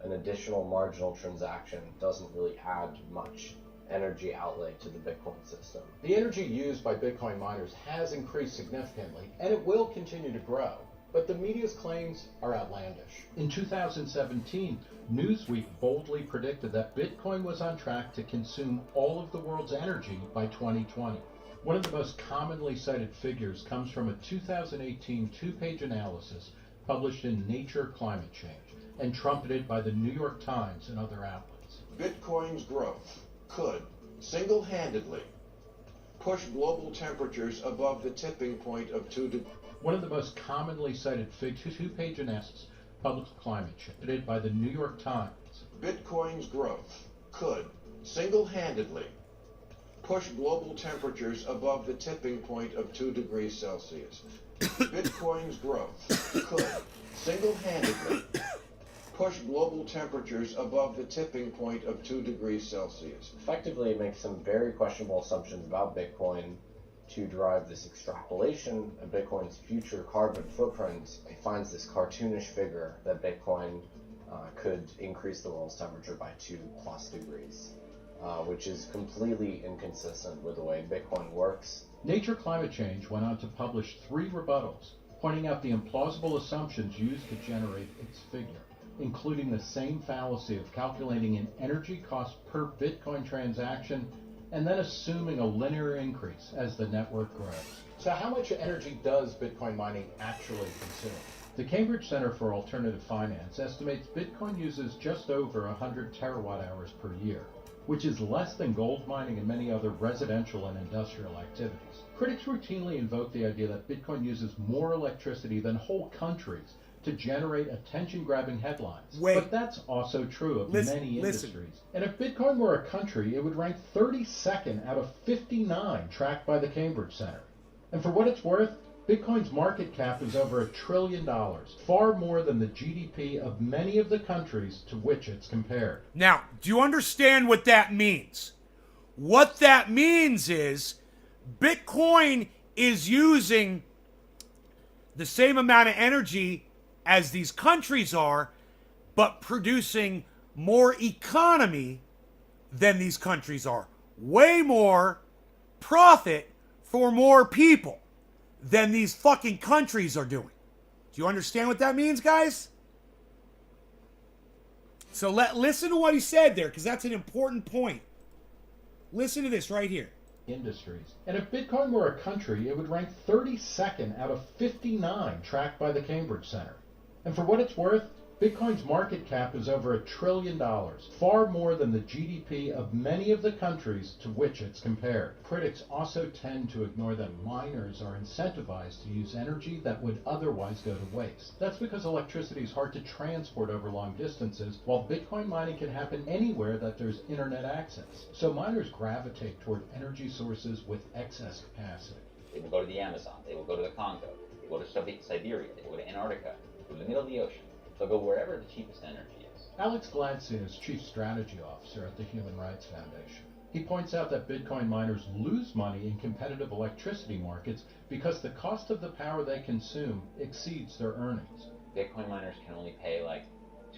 F: An additional marginal transaction doesn't really add much energy outlay to the Bitcoin system.
G: The energy used by Bitcoin miners has increased significantly, and it will continue to grow. But the media's claims are outlandish. In 2017, Newsweek boldly predicted that Bitcoin was on track to consume all of the world's energy by 2020. One of the most commonly cited figures comes from a 2018 two-page analysis published in Nature Climate Change and trumpeted by the New York Times and other outlets.
H: Bitcoin's growth could single-handedly push global temperatures above the tipping point of 2 degrees.
G: One of the most commonly cited two-page analysis published climate change by the New York Times.
H: Bitcoin's growth could single-handedly push global temperatures above the tipping point of 2 degrees Celsius. Bitcoin's growth could single-handedly push global temperatures above the tipping point of 2 degrees Celsius.
F: Effectively, it makes some very questionable assumptions about Bitcoin to derive this extrapolation of Bitcoin's future carbon footprint. It finds this cartoonish figure that Bitcoin could increase the world's temperature by 2+ degrees. Which is completely inconsistent with the way Bitcoin works.
G: Nature Climate Change went on to publish 3 rebuttals, pointing out the implausible assumptions used to generate its figure, including the same fallacy of calculating an energy cost per Bitcoin transaction and then assuming a linear increase as the network grows. So how much energy does Bitcoin mining actually consume? The Cambridge Center for Alternative Finance estimates Bitcoin uses just over 100 terawatt hours per year, which is less than gold mining and many other residential and industrial activities. Critics routinely invoke the idea that Bitcoin uses more electricity than whole countries to generate attention-grabbing headlines. But that's also true of many industries. And if Bitcoin were a country, it would rank 32nd out of 59 tracked by the Cambridge Center. And for what it's worth, Bitcoin's market cap is over $1 trillion, far more than the GDP of many of the countries to which it's compared.
A: Now, do you understand what that means? What that means is Bitcoin is using the same amount of energy as these countries are, but producing more economy than these countries are. Way more profit for more people than these fucking countries are doing. Do you understand what that means, guys? So listen to what he said there, because that's an important point. Listen to this right here.
G: Industries. And if Bitcoin were a country, it would rank 32nd out of 59 tracked by the Cambridge Center. And for what it's worth, Bitcoin's market cap is over $1 trillion, far more than the GDP of many of the countries to which it's compared. Critics also tend to ignore that miners are incentivized to use energy that would otherwise go to waste. That's because electricity is hard to transport over long distances, while Bitcoin mining can happen anywhere that there's internet access. So miners gravitate toward energy sources with excess capacity.
I: They will go to the Amazon, they will go to the Congo, they will go to Siberia, they will go to Antarctica, to the middle of the ocean. They'll go wherever the cheapest energy is.
G: Alex Gladstein is Chief Strategy Officer at the Human Rights Foundation. He points out that Bitcoin miners lose money in competitive electricity markets because the cost of the power they consume exceeds their earnings.
I: Bitcoin miners can only pay like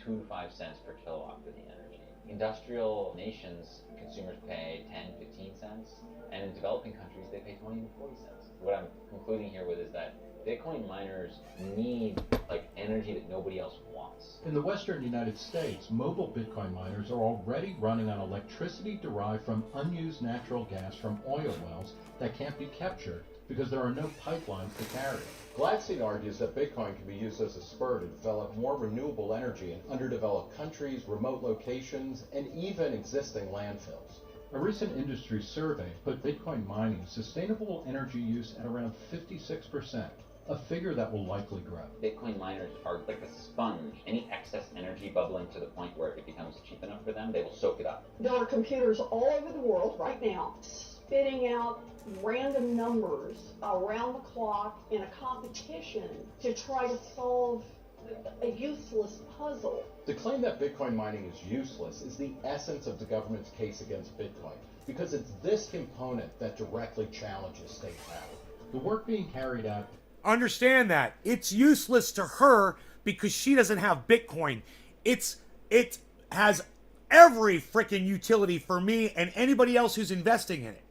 I: 2 to 5 cents per kilowatt for the energy. Industrial nations, consumers pay 10, 15 cents, and in developing countries, they pay 20 and 40 cents. What I'm concluding here with is that Bitcoin miners need like energy that nobody else wants.
G: In the western United States, mobile Bitcoin miners are already running on electricity derived from unused natural gas from oil wells that can't be captured because there are no pipelines to carry it.
F: Gladstein argues that Bitcoin can be used as a spur to develop more renewable energy in underdeveloped countries, remote locations, and even existing landfills.
G: A recent industry survey put Bitcoin mining sustainable energy use at around 56%, a figure that will likely grow.
I: Bitcoin miners are like a sponge. Any excess energy bubbling to the point where it becomes cheap enough for them, they will soak it up.
D: There are computers all over the world right now spitting out random numbers around the clock in a competition to try to solve a useless puzzle.
F: To claim that Bitcoin mining is useless is the essence of the government's case against Bitcoin, because it's this component that directly challenges state power.
G: The work being carried out.
A: Understand that. It's useless to her because she doesn't have Bitcoin. It has every freaking utility for me and anybody else who's investing in it.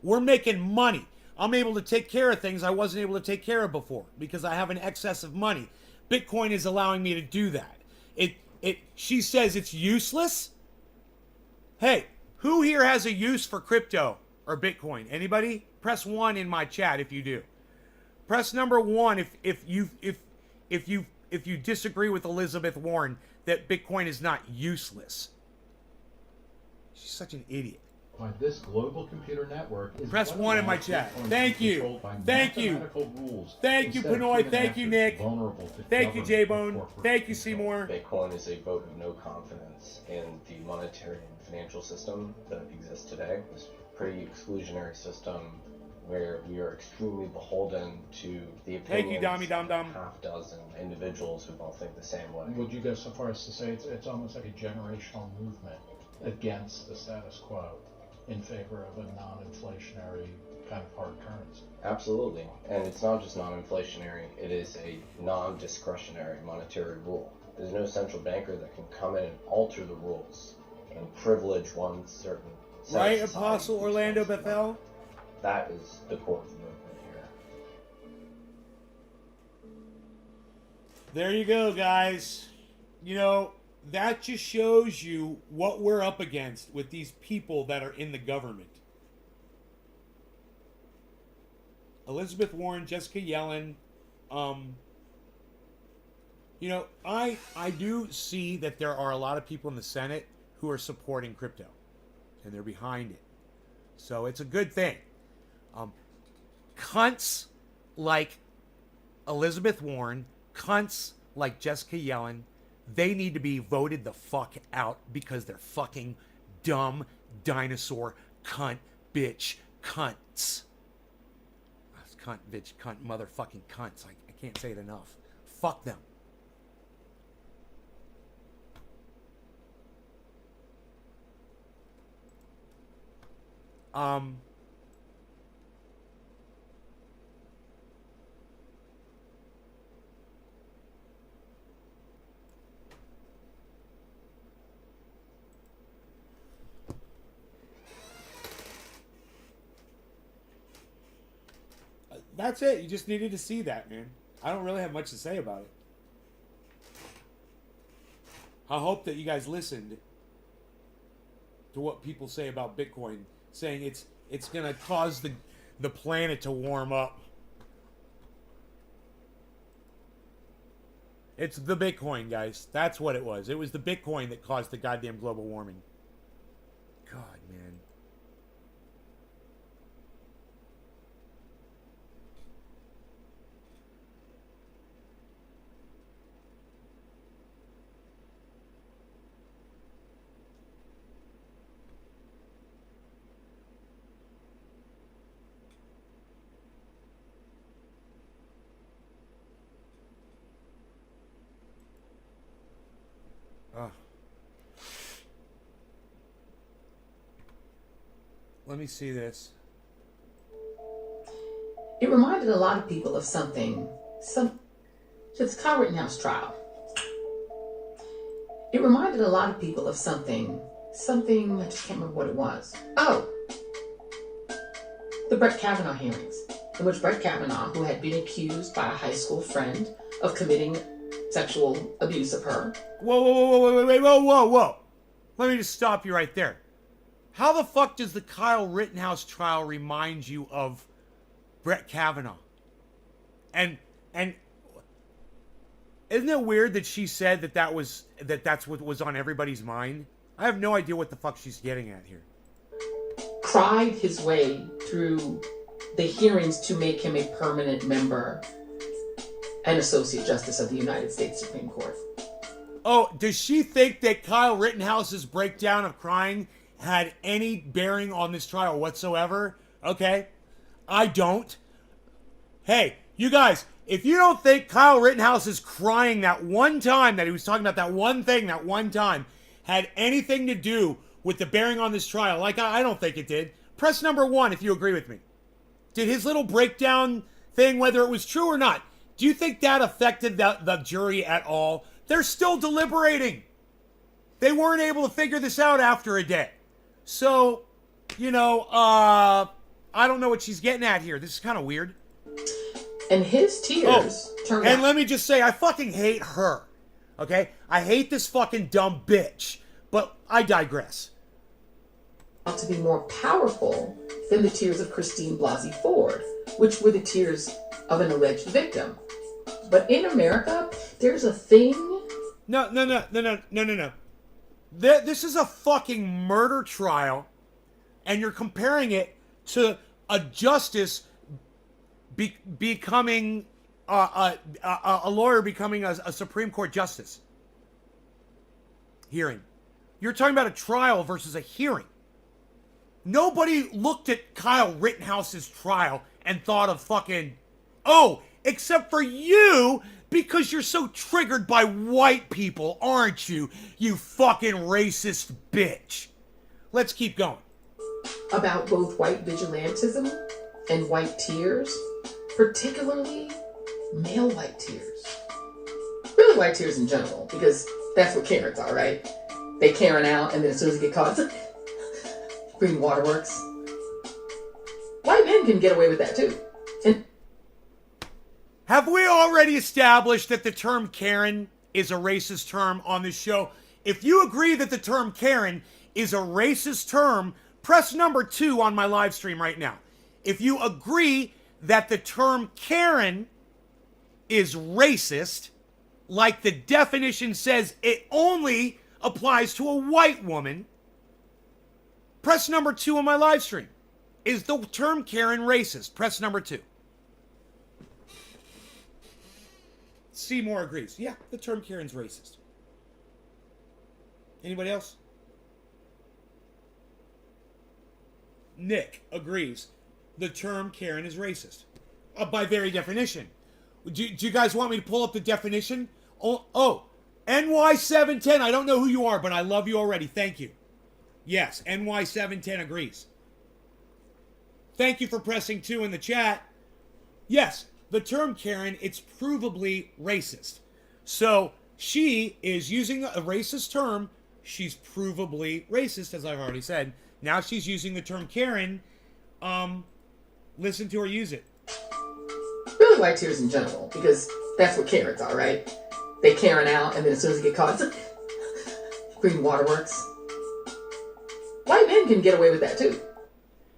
A: We're making money. I'm able to take care of things I wasn't able to take care of before because I have an excess of money. Bitcoin is allowing me to do that. She says it's useless. Hey, who here has a use for crypto or Bitcoin? Anybody? Press 1 in my chat if you do. Press number 1 if you disagree with Elizabeth Warren that Bitcoin is not useless. She's such an idiot.
G: By this global computer network is
A: press 1 in my chat. Thank you. Thank you. Thank you, Pinoy. Thank you, Nick. Thank you, J-Bone. Thank you, Seymour.
F: Bitcoin is a vote of no confidence in the monetary and financial system that exists today. This pretty exclusionary system where we are extremely beholden to the opinions of half dozen individuals who all think the same way.
G: Would you go so far as to say it's almost like a generational movement against the status quo in favor of a non-inflationary kind of hard currency?
F: Absolutely. And it's not just non-inflationary, it is a non-discretionary monetary rule. There's no central banker that can come in and alter the rules and privilege one certain set of
A: right,
F: society.
A: Apostle Orlando Bethel?
F: That is the core of the movement here.
A: There you go, guys. You know, that just shows you what we're up against with these people that are in the government. Elizabeth Warren, Jessica Yellen. You know, I do see that there are a lot of people in the Senate who are supporting crypto. And they're behind it. So it's a good thing. Cunts like Elizabeth Warren, cunts like Jessica Yellen, they need to be voted the fuck out because they're fucking dumb dinosaur cunt bitch cunts. Cunt bitch cunt motherfucking cunts. I can't say it enough. Fuck them. That's it. You just needed to see that, man. I don't really have much to say about it. I hope that you guys listened to what people say about Bitcoin, saying it's going to cause the planet to warm up. It's the Bitcoin, guys. That's what it was. It was the Bitcoin that caused the goddamn global warming. God, man. Let me see this.
J: It reminded a lot of people of something. It's Car Rittenhouse trial. It reminded a lot of people of something something, I just can't remember what it was. Oh, the Brett Kavanaugh hearings, in which Brett Kavanaugh, who had been accused by a high school friend of committing sexual abuse of her.
A: Whoa. Let me just stop you right there. How the fuck does the Kyle Rittenhouse trial remind you of Brett Kavanaugh? And isn't it weird that she said that's what was on everybody's mind? I have no idea what the fuck she's getting at here.
J: Cried his way through the hearings to make him a permanent member and Associate Justice of the United States Supreme Court.
A: Oh, does she think that Kyle Rittenhouse's breakdown of crying had any bearing on this trial whatsoever? Okay, I don't. Hey, you guys, if you don't think Kyle Rittenhouse's crying that one time that he was talking about that one thing that one time had anything to do with the bearing on this trial, like I don't think it did, press number 1 if you agree with me. Did his little breakdown thing, whether it was true or not, do you think that affected the jury at all? They're still deliberating. They weren't able to figure this out after a day. So, I don't know what she's getting at here. This is kind of weird.
J: And his tears turned out.
A: And let me just say, I fucking hate her. Okay? I hate this fucking dumb bitch. But I digress.
J: To be more powerful than the tears of Christine Blasey Ford, which were the tears of an alleged victim. But in America, there's a thing.
A: No. This is a fucking murder trial, and you're comparing it to a justice becoming a lawyer becoming a Supreme Court justice. Hearing. You're talking about a trial versus a hearing. Nobody looked at Kyle Rittenhouse's trial and thought of fucking, except for you, because you're so triggered by white people, aren't you? You fucking racist bitch. Let's keep going.
J: About both white vigilantism and white tears, particularly male white tears. Really white tears in general, because that's what Karens are, right? They Karen out, and then as soon as they get caught, green waterworks. White men can get away with that too. And
A: have we already established that the term Karen is a racist term on this show? If you agree that the term Karen is a racist term, press number 2 on my live stream right now. If you agree that the term Karen is racist, like the definition says it only applies to a white woman, press number 2 on my live stream. Is the term Karen racist? Press number 2. Seymour agrees. Yeah, the term Karen's racist. Anybody else? Nick agrees. The term Karen is racist. By very definition. Do you guys want me to pull up the definition? Oh, NY710. I don't know who you are, but I love you already. Thank you. Yes, NY710 agrees. Thank you for pressing 2 in the chat. Yes, the term Karen, it's provably racist. So she is using a racist term. She's provably racist, as I've already said. Now she's using the term Karen. Listen to her use it.
J: Really white tears in general, because that's what Karens are, right? They Karen out, and then as soon as they get caught, green waterworks. White men can get away with that too.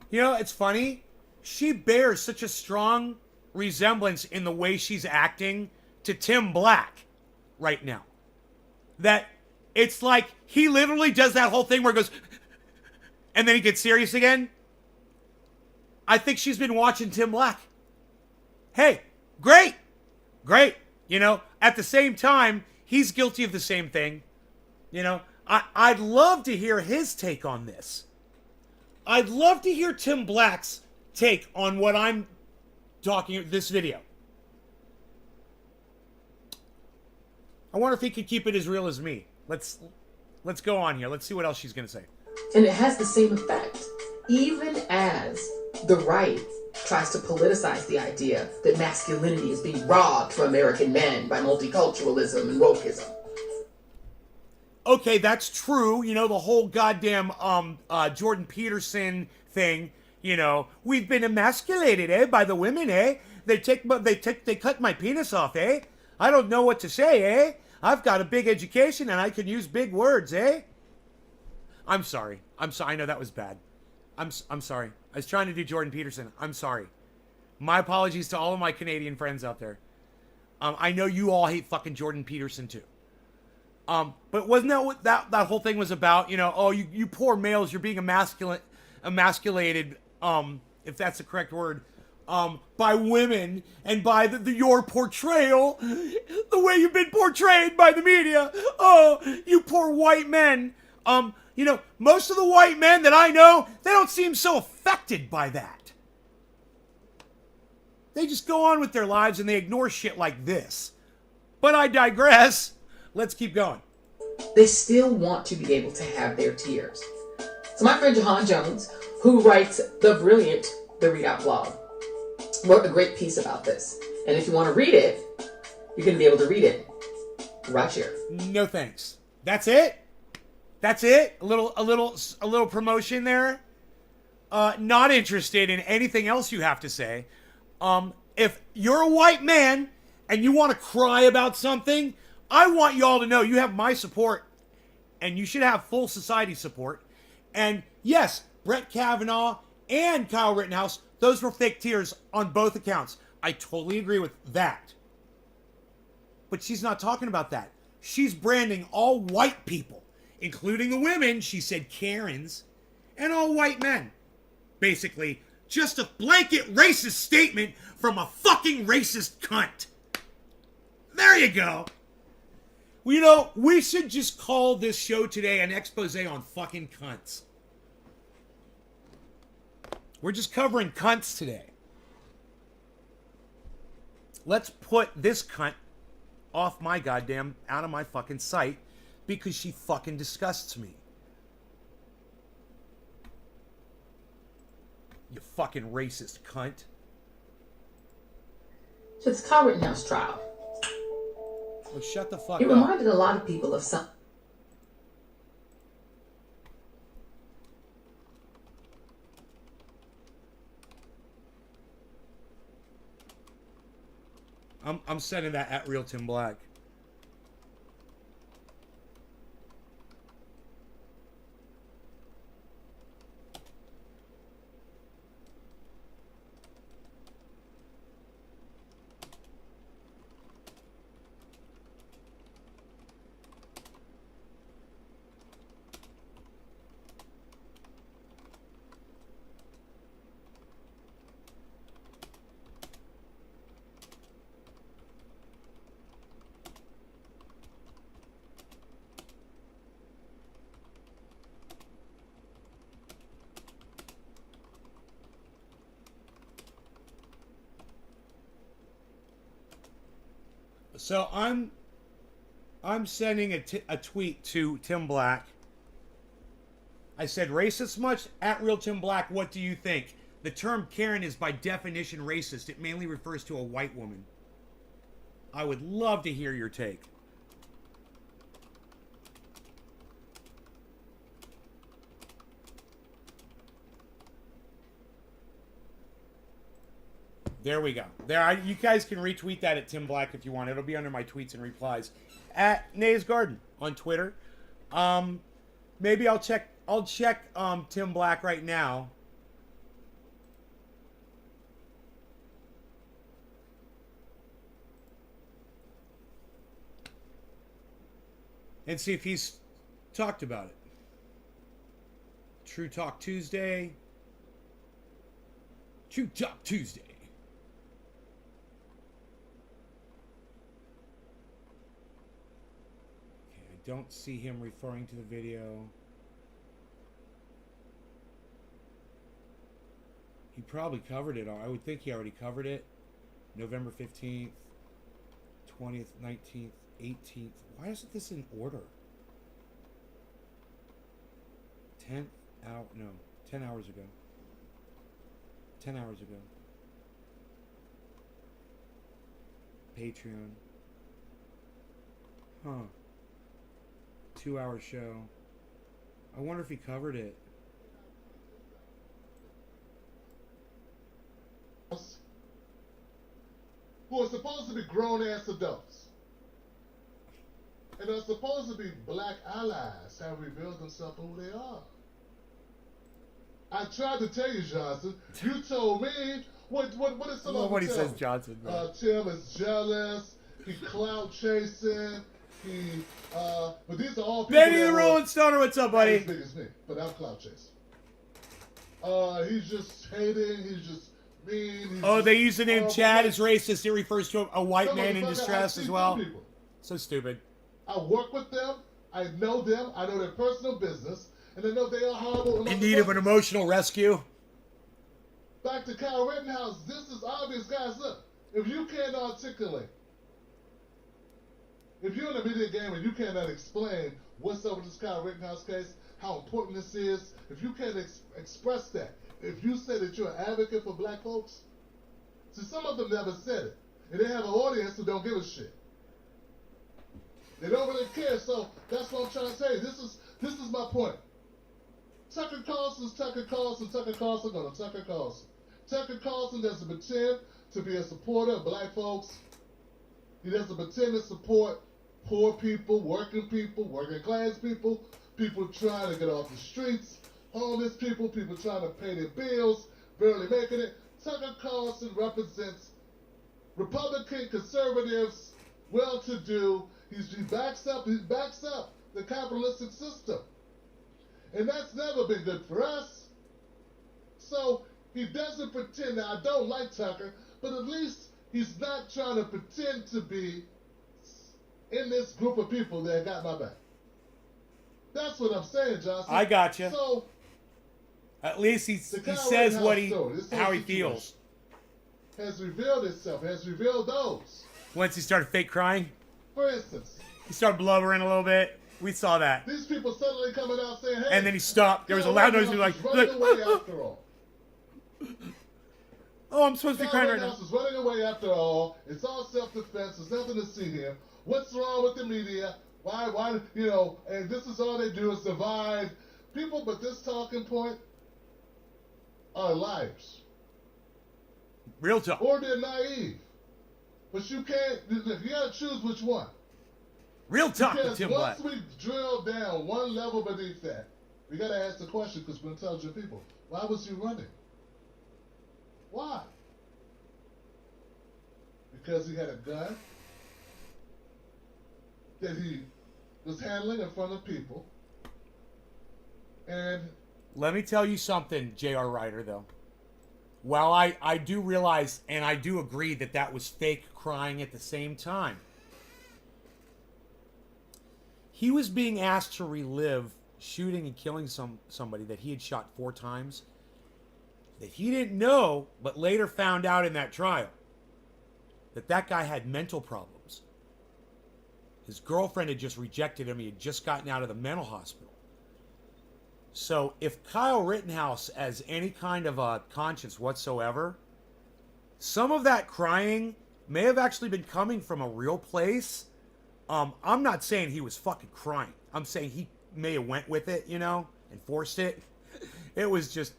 A: You know, it's funny. She bears such a strong resemblance in the way she's acting to Tim Black right now, that it's like he literally does that whole thing where he goes and then he gets serious again. I think she's been watching Tim Black. Hey, great. You know, at the same time, he's guilty of the same thing. You know, I'd love to hear his take on this. I'd love to hear Tim Black's take on what I'm talking this video. I wonder if he could keep it as real as me. Let's go on here. Let's see what else she's going to say.
J: And it has the same effect. Even as the right tries to politicize the idea that masculinity is being robbed from American men by multiculturalism and wokeism.
A: Okay, that's true. You know, the whole goddamn Jordan Peterson thing. You know, we've been emasculated, eh, by the women, eh? They cut my penis off, eh? I don't know what to say, eh? I've got a big education and I can use big words, eh? I'm sorry. I'm sorry. I know that was bad. I'm sorry. I was trying to do Jordan Peterson. I'm sorry. My apologies to all of my Canadian friends out there. I know you all hate fucking Jordan Peterson too. But wasn't that what that whole thing was about? You know, oh, you poor males, you're being emasculated, if that's the correct word, by women and by your portrayal, the way you've been portrayed by the media. Oh, you poor white men. You know, most of the white men that I know, they don't seem so affected by that. They just go on with their lives and they ignore shit like this. But I digress. Let's keep going.
J: They still want to be able to have their tears. So my friend Jahan Jones, who writes the brilliant The Read Out blog, wrote a great piece about this. And if you want to read it, you're going to be able to read it right here.
A: No thanks. That's it? That's it? A little promotion there? Not interested in anything else you have to say. If you're a white man and you want to cry about something, I want y'all to know you have my support, and you should have full society support. And yes, Brett Kavanaugh and Kyle Rittenhouse, those were fake tears on both accounts. I totally agree with that. But she's not talking about that. She's branding all white people, including the women, she said Karens, and all white men. Basically, just a blanket racist statement from a fucking racist cunt. There you go. Well, you know, we should just call this show today an expose on fucking cunts. We're just covering cunts today. Let's put this cunt off my goddamn, out of my fucking sight, because she fucking disgusts me. You fucking racist cunt.
J: So it's Kyle Rittenhouse trial.
A: Oh, shut the fuck
J: It
A: up.
J: reminded a lot of people of some.
A: I'm sending that at Real Tim Black. So I'm sending a tweet to Tim Black. I said, racist much? At Real Tim Black, what do you think? The term Karen is by definition racist. It mainly refers to a white woman. I would love to hear your take. There we go. You guys can retweet that at Tim Black if you want. It'll be under my tweets and replies at Nays Garden on Twitter. Maybe I'll check Tim Black right now. And see if he's talked about it. True Talk Tuesday. True Talk Tuesday. Don't see him referring to the video. He probably covered it. I would think he already covered it. November 15th, 20th, 19th, 18th. Why isn't this in order? 10 hours ago. 10 hours ago. Patreon. Huh. 2-hour show. I wonder if he covered it.
K: Who are supposed to be grown-ass adults and are supposed to be black allies have revealed themselves for who they are. I tried to tell you, Johnson. You told me what is some of
A: what he
K: tell
A: says,
K: me?
A: Johnson.
K: Tim is jealous. He clout chasing. But these are all people.
A: Benny the Rolling Stoner, what's up, buddy?
K: As big as me, but I'm clout chasing. He's just hating. He's just mean.
A: They use the name Chad as racist. It refers to a white man in distress as well.
K: People.
A: So stupid.
K: I work with them. I know them. I know their personal business. And I know they are horrible.
A: In need of an emotional rescue.
K: Back to Kyle Rittenhouse. This is obvious, guys. Look, if you can't articulate, if you're in a media game and you cannot explain what's up with this Kyle Rittenhouse case, how important this is, if you can't express that, if you say that you're an advocate for black folks, see, some of them never said it. And they have an audience who don't give a shit. They don't really care, so that's what I'm trying to say. This is my point. Tucker Carlson's Tucker Carlson gonna Tucker Carlson. Tucker Carlson doesn't pretend to be a supporter of black folks. He doesn't pretend to support poor people, working class people, people trying to get off the streets, homeless people trying to pay their bills, barely making it. Tucker Carlson represents Republican conservatives, well-to-do. He backs up the capitalistic system. And that's never been good for us. So he doesn't pretend. Now, I don't like Tucker, but at least he's not trying to pretend to be in this group of people that got my back. That's what I'm saying, Johnson.
A: I got you.
K: So
A: at least he says how he feels.
K: Has revealed itself. Has revealed those.
A: Once he started fake crying.
K: For instance.
A: He started blubbering a little bit. We saw that.
K: These people suddenly coming out saying, hey.
A: And then he stopped. There was a loud noise. He was like,
K: after all.
A: Oh, I'm supposed to be crying right now.
K: Is running away after all. It's all self-defense. There's nothing to see here. What's wrong with the media? Why, and this is all they do is divide people, but this talking point are liars.
A: Real talk.
K: Or they're naive. But you gotta choose which one.
A: Real talk
K: because
A: with Tim Black.
K: Once we drill down one level beneath that, we gotta ask the question, because we're intelligent people. Why was he running? Why? Because he had a gun that he was handling in front of people. And
A: let me tell you something, J.R. Ryder, though. While I do realize and I do agree that that was fake crying at the same time, he was being asked to relive shooting and killing somebody that he had shot 4 times that he didn't know, but later found out in that trial that guy had mental problems. His girlfriend had just rejected him. He had just gotten out of the mental hospital. So if Kyle Rittenhouse has any kind of a conscience whatsoever, some of that crying may have actually been coming from a real place. I'm not saying he was fucking crying. I'm saying he may have went with it, and forced it. It was just,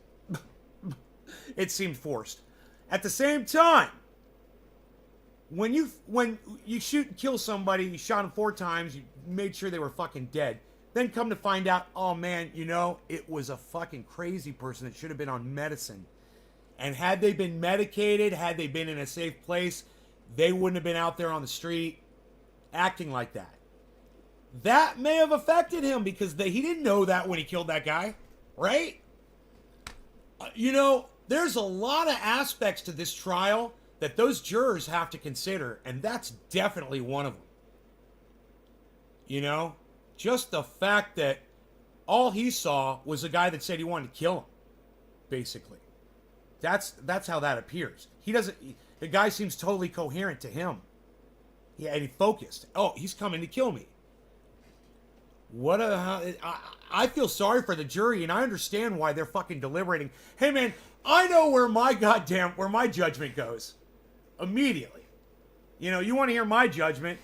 A: it seemed forced. At the same time, when you shoot and kill somebody, you shot them 4 times, you made sure they were fucking dead. Then come to find out, oh man, it was a fucking crazy person that should have been on medicine. And had they been medicated, had they been in a safe place, they wouldn't have been out there on the street acting like that. That may have affected him because he didn't know that when he killed that guy, right? There's a lot of aspects to this trial that those jurors have to consider, and that's definitely one of them. Just the fact that all he saw was a guy that said he wanted to kill him, basically. That's how that appears. The guy seems totally coherent to him. Yeah, and he focused. Oh, he's coming to kill me. I feel sorry for the jury, and I understand why they're fucking deliberating. Hey man, I know where my judgment goes. Immediately. You want to hear my judgment?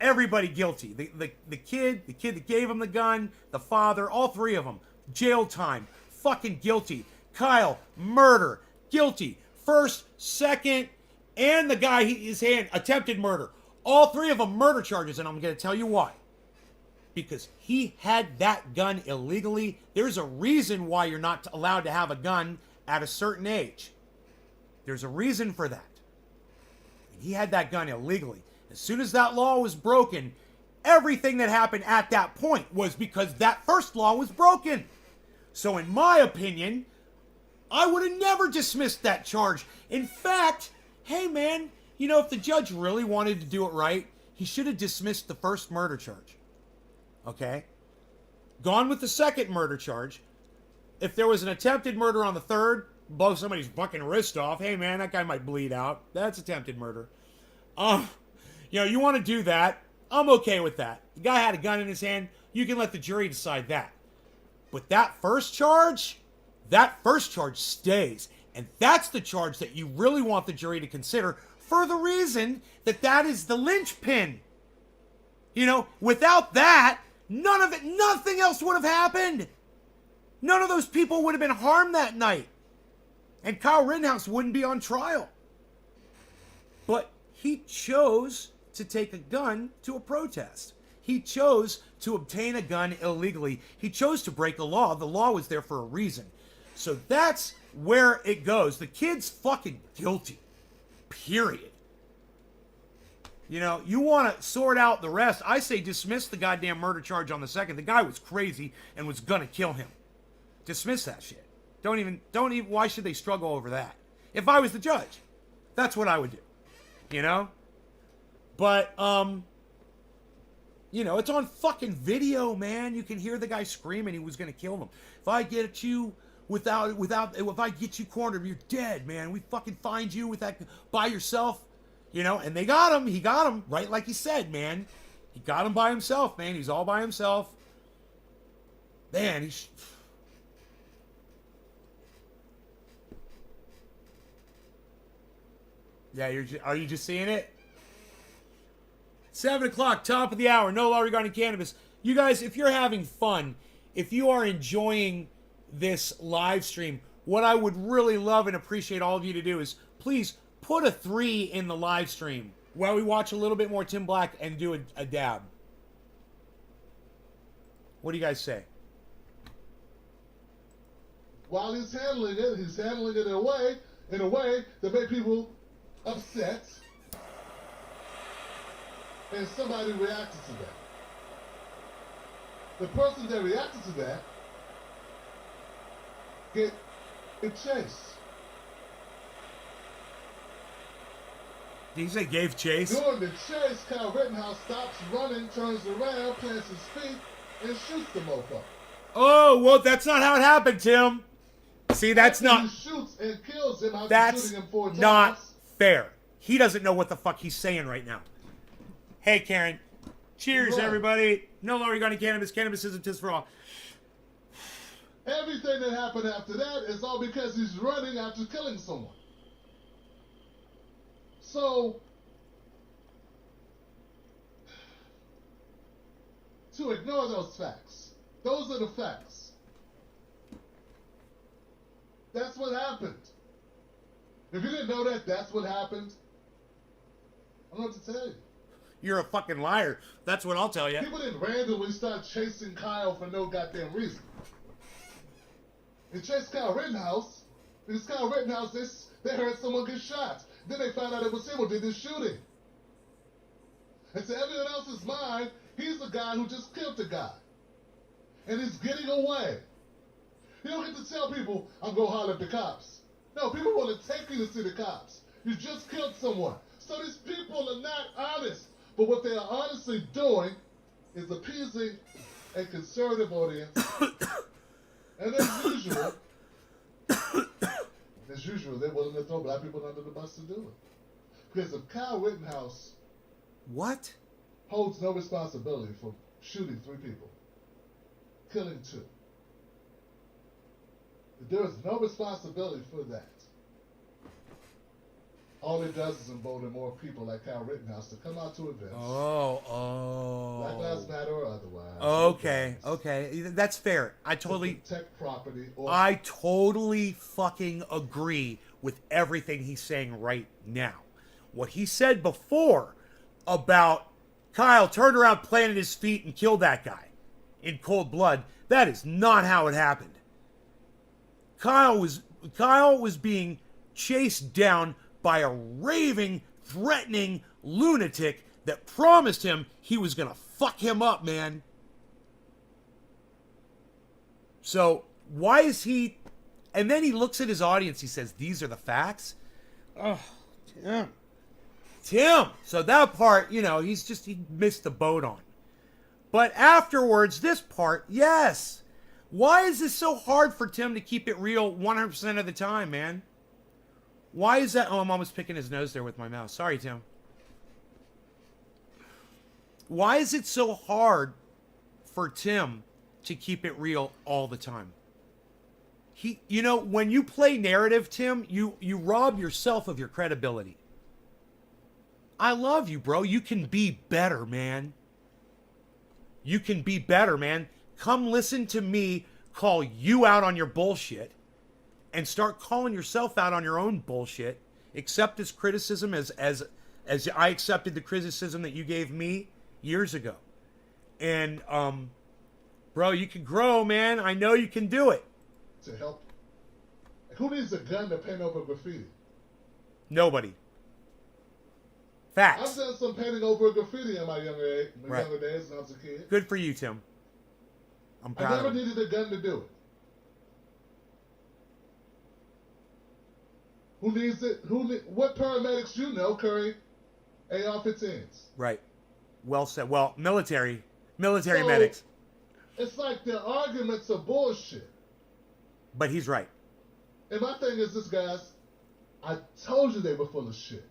A: Everybody guilty. The kid that gave him the gun, the father, all three of them. Jail time. Fucking guilty. Kyle, murder. Guilty. First, second, and the guy, his hand, attempted murder. All three of them murder charges, and I'm going to tell you why. Because he had that gun illegally. There's a reason why you're not allowed to have a gun at a certain age. There's a reason for that. And he had that gun illegally. As soon as that law was broken, everything that happened at that point was because that first law was broken. So in my opinion, I would have never dismissed that charge. In fact, hey man, you know, if the judge really wanted to do it right, he should have dismissed the first murder charge. Okay? Gone with the second murder charge. If there was an attempted murder on the third, blow somebody's fucking wrist off. Hey man, that guy might bleed out. That's attempted murder. You know, you want to do that, I'm okay with that. The guy had a gun in his hand, you can let the jury decide that. But that first charge stays. And that's the charge that you really want the jury to consider for the reason that that is the linchpin. You know, without that, nothing else would have happened. None of those people would have been harmed that night. And Kyle Rittenhouse wouldn't be on trial. But he chose to take a gun to a protest. He chose to obtain a gun illegally. He chose to break a law. The law was there for a reason. So that's where it goes. The kid's fucking guilty. Period. You know, you want to sort out the rest. I say dismiss the goddamn murder charge on the second. The guy was crazy and was gonna kill him. Dismiss that shit. Don't even, why should they struggle over that? If I was the judge, that's what I would do. You know? But, you know, it's on fucking video, man. You can hear the guy screaming he was gonna kill him. If I get you if I get you cornered, you're dead, man. We fucking find you with that by yourself. You know, and they got him. He got him, right like he said, man. He got him by himself, man. He's all by himself. Man, yeah, are you just seeing it? 7 o'clock, top of the hour. No law regarding cannabis. You guys, if you're having fun, if you are enjoying this live stream, what I would really love and appreciate all of you to do is please put a 3 in the live stream while we watch a little bit more Tim Black and do a dab. What do you guys say?
K: While he's handling it in a way that made people upset, and somebody reacted to that. The person that reacted to that get chase.
A: Did you say gave chase?
K: During the chase, Kyle Rittenhouse stops running, turns around, plants his feet, and shoots the mofo.
A: Oh, well, that's not how it happened, Tim. See, that's not...
K: He shoots and kills him after
A: that's
K: shooting him 4 times.
A: Not fair. He doesn't know what the fuck he's saying right now. Hey, Karen. Cheers,
K: right.
A: Everybody. No law regarding cannabis. Cannabis isn't just for all.
K: Everything that happened after that is all because he's running after killing someone. So, to ignore those facts, those are the facts. That's what happened. If you didn't know that, that's what happened. I don't know what to tell you.
A: You're a fucking liar. That's what I'll tell you.
K: People didn't randomly start chasing Kyle for no goddamn reason. They chased Kyle Rittenhouse because Kyle Rittenhouse, they heard someone get shot. Then they found out it was him who did this shooting. And to everyone else's mind, he's the guy who just killed the guy. And he's getting away. You don't get to tell people, I'm going to holler at the cops. No, people want to take you to see the cops. You just killed someone. So these people are not honest. But what they are honestly doing is appeasing a conservative audience. And as usual, they're willing to throw black people under the bus to do it. Because if Kyle Rittenhouse holds no responsibility for shooting 3 people, killing 2, if there is no responsibility for that, all it does is embolden more people like Kyle Rittenhouse to come out to events. matter or otherwise.
A: Okay, okay, that's fair. I totally
K: protect property. Or
A: I totally fucking agree with everything he's saying right now. What he said before about Kyle turned around, planted his feet, and killed that guy in cold blood, that is not how it happened. Kyle was being chased down by a raving, threatening lunatic that promised him he was gonna fuck him up, man. So why is he? And then he looks at his audience. He says, "These are the facts." Oh, Tim. So that part, you know, he missed the boat on. But afterwards, this part, yes. Why is this so hard for Tim to keep it real 100% of the time, man? Why is that? Oh, I'm almost picking his nose there with my mouse. Sorry, Tim. Why is it so hard for Tim to keep it real all the time? You know, when you play narrative, Tim, you rob yourself of your credibility. I love you, bro. You can be better, man. You can be better, man. Come listen to me call you out on your bullshit and start calling yourself out on your own bullshit. Accept this criticism as I accepted the criticism that you gave me years ago. And, bro, you can grow, man. I know you can do it.
K: To help. Who needs a gun to paint over graffiti?
A: Nobody. Facts.
K: I've done some painting over graffiti in my younger days when I was a kid.
A: Good for you, Tim. I'm proud
K: I never
A: of you.
K: needed a gun to do it. Who needs it? What paramedics you know carry AR-15s?
A: Right. Well said. Well, military medics.
K: It's like their arguments are bullshit.
A: But he's right.
K: And my thing is this, guys. I told you they were full of shit.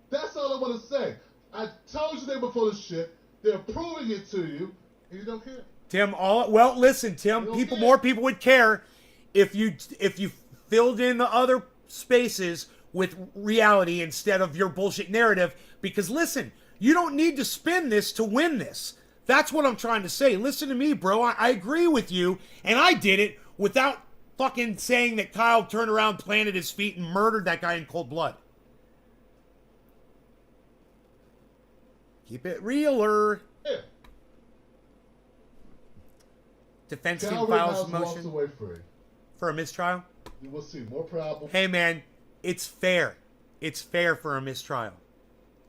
K: That's all I want to say. I told you they were full of shit. They're proving it to you, and you don't care.
A: Tim, listen, Tim. More people would care if you filled in the other spaces with reality instead of your bullshit narrative. Because listen, you don't need to spin this to win this. That's what I'm trying to say. Listen to me, bro. I agree with you, and I did it without fucking saying that Kyle turned around, planted his feet, and murdered that guy in cold blood. Keep it realer.
K: Yeah.
A: Defense team
K: Kyle
A: files
K: Rittenhouse walks
A: motion
K: away free.
A: for a mistrial.
K: You will see more problems.
A: Hey, man, it's fair. It's fair for a mistrial.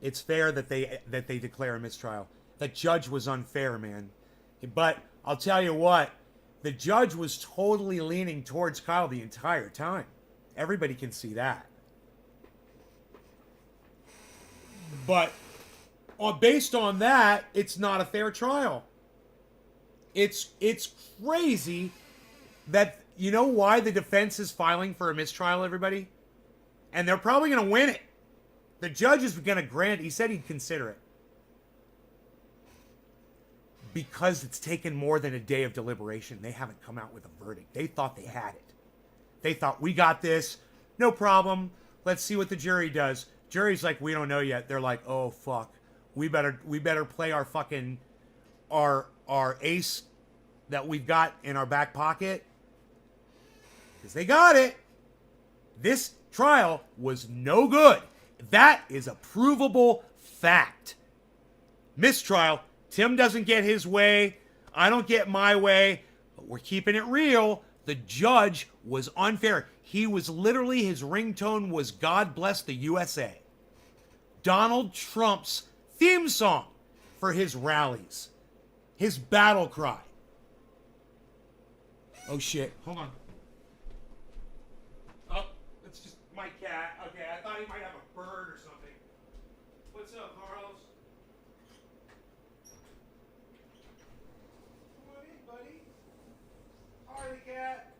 A: It's fair that they declare a mistrial. The judge was unfair, man. But I'll tell you what, the judge was totally leaning towards Kyle the entire time. Everybody can see that. But based on that, it's not a fair trial. It's crazy that, you know why the defense is filing for a mistrial, everybody? And they're probably going to win it. The judge is going to grant, he said he'd consider it. Because it's taken more than a day of deliberation. They haven't come out with a verdict. They thought they had it. They thought, we got this. No problem. Let's see what the jury does. Jury's like, we don't know yet. They're like, oh, fuck. We better play our fucking, our ace that we've got in our back pocket. Because they got it. This trial was no good. That is a provable fact. Mistrial. Tim doesn't get his way. I don't get my way. But we're keeping it real. The judge was unfair. He was literally, his ringtone was God Bless the USA. Donald Trump's theme song for his rallies. His battle cry. Oh shit. Hold on. Oh, it's just my cat. Okay, I thought he might have a bird or something. What's up, Carlos? Hey, buddy. Harley cat.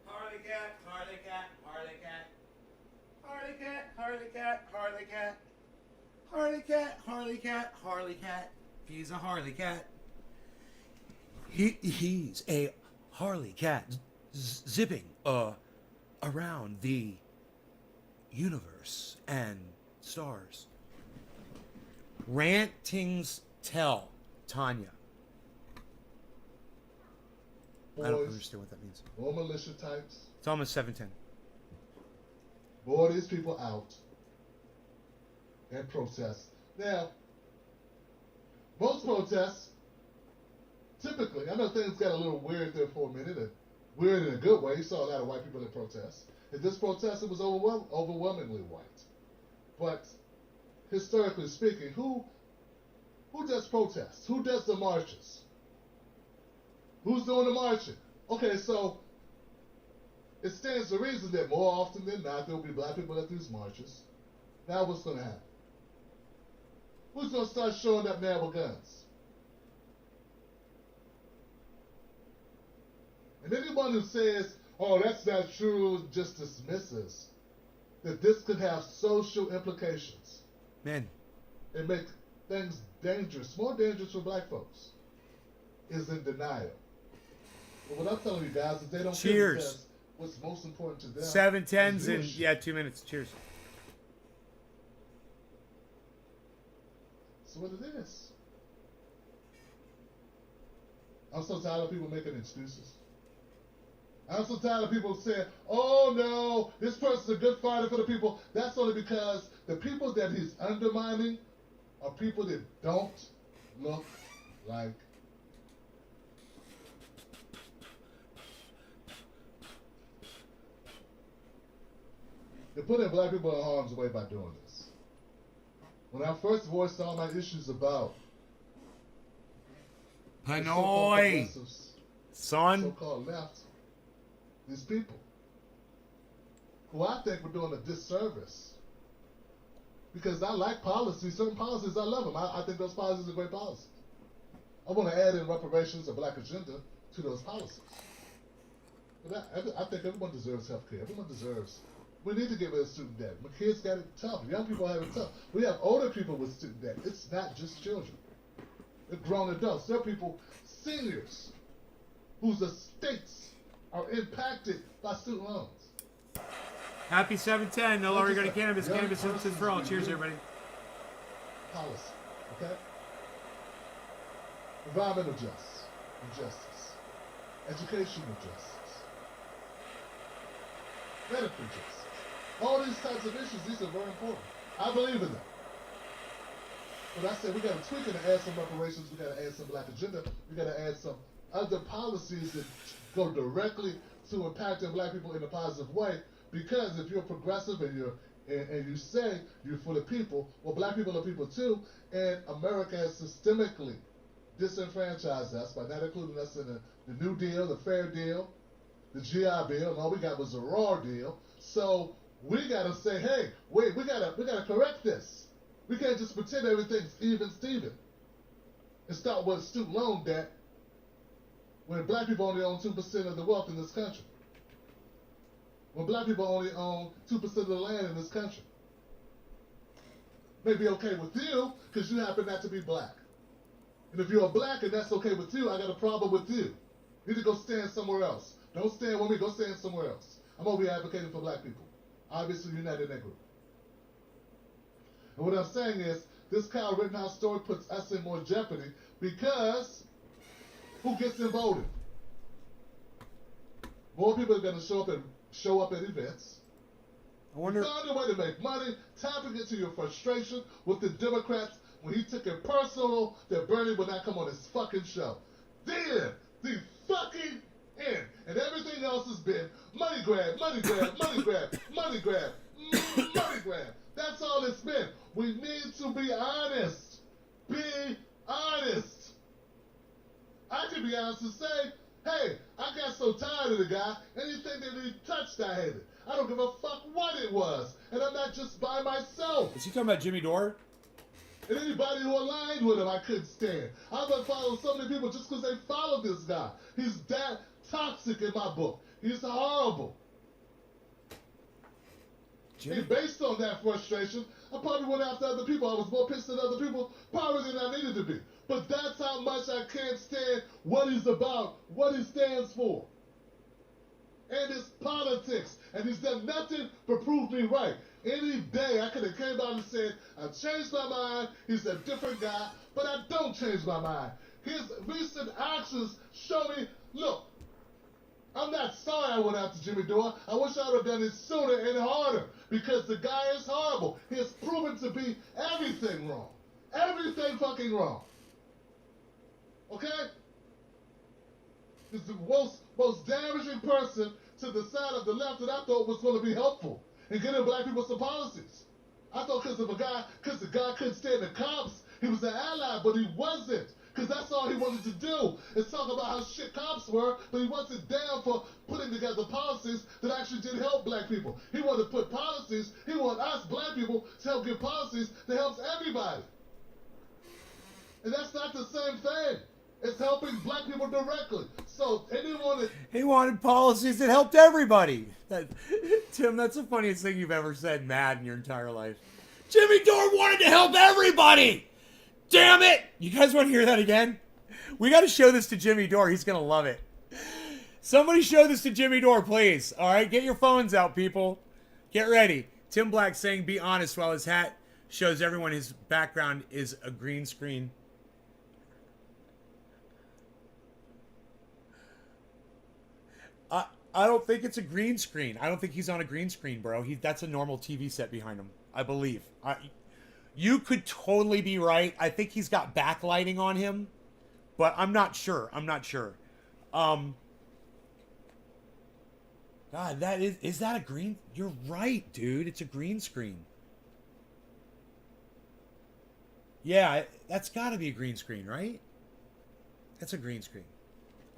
A: Harley cat. Harley cat. Harley cat. Harley cat. Harley cat. Harley cat. Harley cat. Harley cat. Harley cat. He's a Harley cat. He's a Harley cat zipping around the universe and stars. Rantings tell, Tanya. I don't
K: boys,
A: understand what that means.
K: more militia types.
A: It's almost 7:10.
K: Bore these people out and protest. Now, most protests, typically, I know things got a little weird there for a minute, and weird in a good way. You saw a lot of white people in protest. In this protest, it was overwhelmingly white. But historically speaking, who does protests? Who does the marches? Who's doing the marching? Okay, so it stands to reason that more often than not, there will be black people at these marches. Now what's going to happen? Who's going to start showing up now with guns? And anyone who says, oh, that's not true, just dismisses that this could have social implications.
A: Man.
K: And make things dangerous, more dangerous for black folks, is in denial. But what I'm telling you guys is they don't care because what's most important to them.
A: 7:10s and yeah, 2 minutes. Cheers.
K: That's what it is. I'm so tired of people making excuses. I'm so tired of people saying, oh no, this person's a good fighter for the people. That's only because the people that he's undermining are people that don't look like they're putting black people in harm's way by doing this. When I first voiced all my issues about
A: Hanoi, son,
K: so-called left, these people who I think were doing a disservice because I like policies. Certain policies, I love them. I think those policies are great policies. I want to add in reparations, a black agenda to those policies. But I think everyone deserves health care. Everyone deserves. We need to get rid of student debt. My kids got it tough. Young people have it tough. We have older people with student debt. It's not just children. They're grown adults. There are people, seniors, whose estates are impacted by student loans.
A: Happy 7:10. No longer going to cannabis. Cannabis services for all. Cheers, everybody.
K: Policy, okay? Environmental justice, educational justice, medical justice. All these types of issues, these are very important. I believe in them. But I said we got to tweak it and add some reparations. We got to add some black agenda. We got to add some other policies that go directly to impacting black people in a positive way. Because if you're progressive and you say you're for the people, well, black people are people too, and America has systemically disenfranchised us by not including us in the New Deal, the Fair Deal, the GI Bill, and all we got was a raw deal. So we gotta say, hey, wait, we gotta correct this. We can't just pretend everything's even Steven and start with student loan debt when black people only own 2% of the wealth in this country. When black people only own 2% of the land in this country. May be okay with you because you happen not to be black. And if you're a black and that's okay with you, I got a problem with you. You need to go stand somewhere else. Don't stand with me, go stand somewhere else. I'm over here advocating for black people. Obviously, you're not in that group. And what I'm saying is, this Kyle Rittenhouse story puts us in more jeopardy because who gets in voting? More people are going to show up at events.
A: I wonder.
K: Found a way to make money, tapping into your frustration with the Democrats when he took it personal that Bernie would not come on his fucking show. Then the fucking end. And everything else has been money grab, money grab, money grab, money grab, money grab. That's all it's been. We need to be honest. Be honest. I can be honest and say, hey, I got so tired of the guy, anything that he touched, I hated. I don't give a fuck what it was. And I'm not just by myself.
A: Is he talking about Jimmy Dore?
K: And anybody who aligned with him, I couldn't stand. I've unfollowed so many people just because they followed this guy. He's that toxic in my book. He's horrible. And based on that frustration, I probably went after other people. I was more pissed at other people probably than I needed to be. But that's how much I can't stand what he's about, what he stands for. And his politics. And he's done nothing but prove me right. Any day I could have came out and said, I've changed my mind, he's a different guy, but I don't change my mind. His recent actions show me, look, I'm not sorry I went after Jimmy Dore. I wish I would have done it sooner and harder because the guy is horrible. He has proven to be everything wrong. Everything fucking wrong. Okay? He's the most damaging person to the side of the left that I thought was going to be helpful in getting black people some policies. I thought because the guy couldn't stand the cops, he was an ally, but he wasn't. Because that's all he wanted to do is talk about how shit cops were, but he wasn't down for putting together policies that actually did help black people. He wanted to put policies, he wanted us black people to help get policies that helps everybody. And that's not the same thing. It's helping black people directly. So anyone that...
A: He wanted policies that helped everybody. Tim, that's the funniest thing you've ever said mad in your entire life. Jimmy Dore wanted to help everybody! Damn it! You guys want to hear that again? We got to show this to Jimmy Dore. He's going to love it. Somebody show this to Jimmy Dore, please. All right, get your phones out, people. Get ready. Tim Black saying, be honest, while his hat shows everyone his background is a green screen. I don't think it's a green screen. I don't think he's on a green screen, bro. That's a normal TV set behind him, I believe. You could totally be right. I think he's got backlighting on him, but I'm not sure. God, is that a green? You're right, dude. It's a green screen. Yeah, that's got to be a green screen, right? That's a green screen.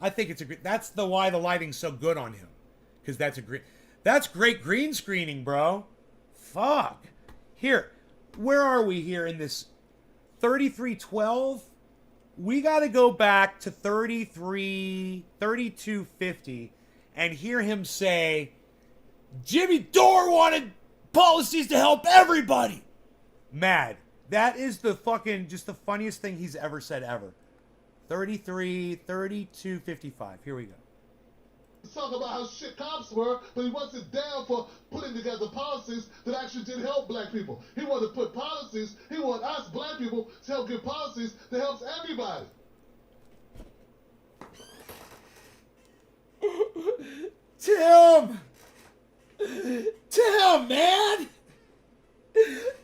A: I think it's a green. That's why the lighting's so good on him, because that's great green screening, bro. Fuck. Here. Where are we here in this 3312? We got to go back to 3250 and hear him say, Jimmy Dore wanted policies to help everybody. Mad. That is the fucking, just the funniest thing he's ever said ever. 3255. Here we go.
K: Talk about how shit cops were, but he wasn't down for putting together policies that actually did help black people. He wanted to put policies, he wanted us black people to help get policies that helps everybody.
A: Tim, man!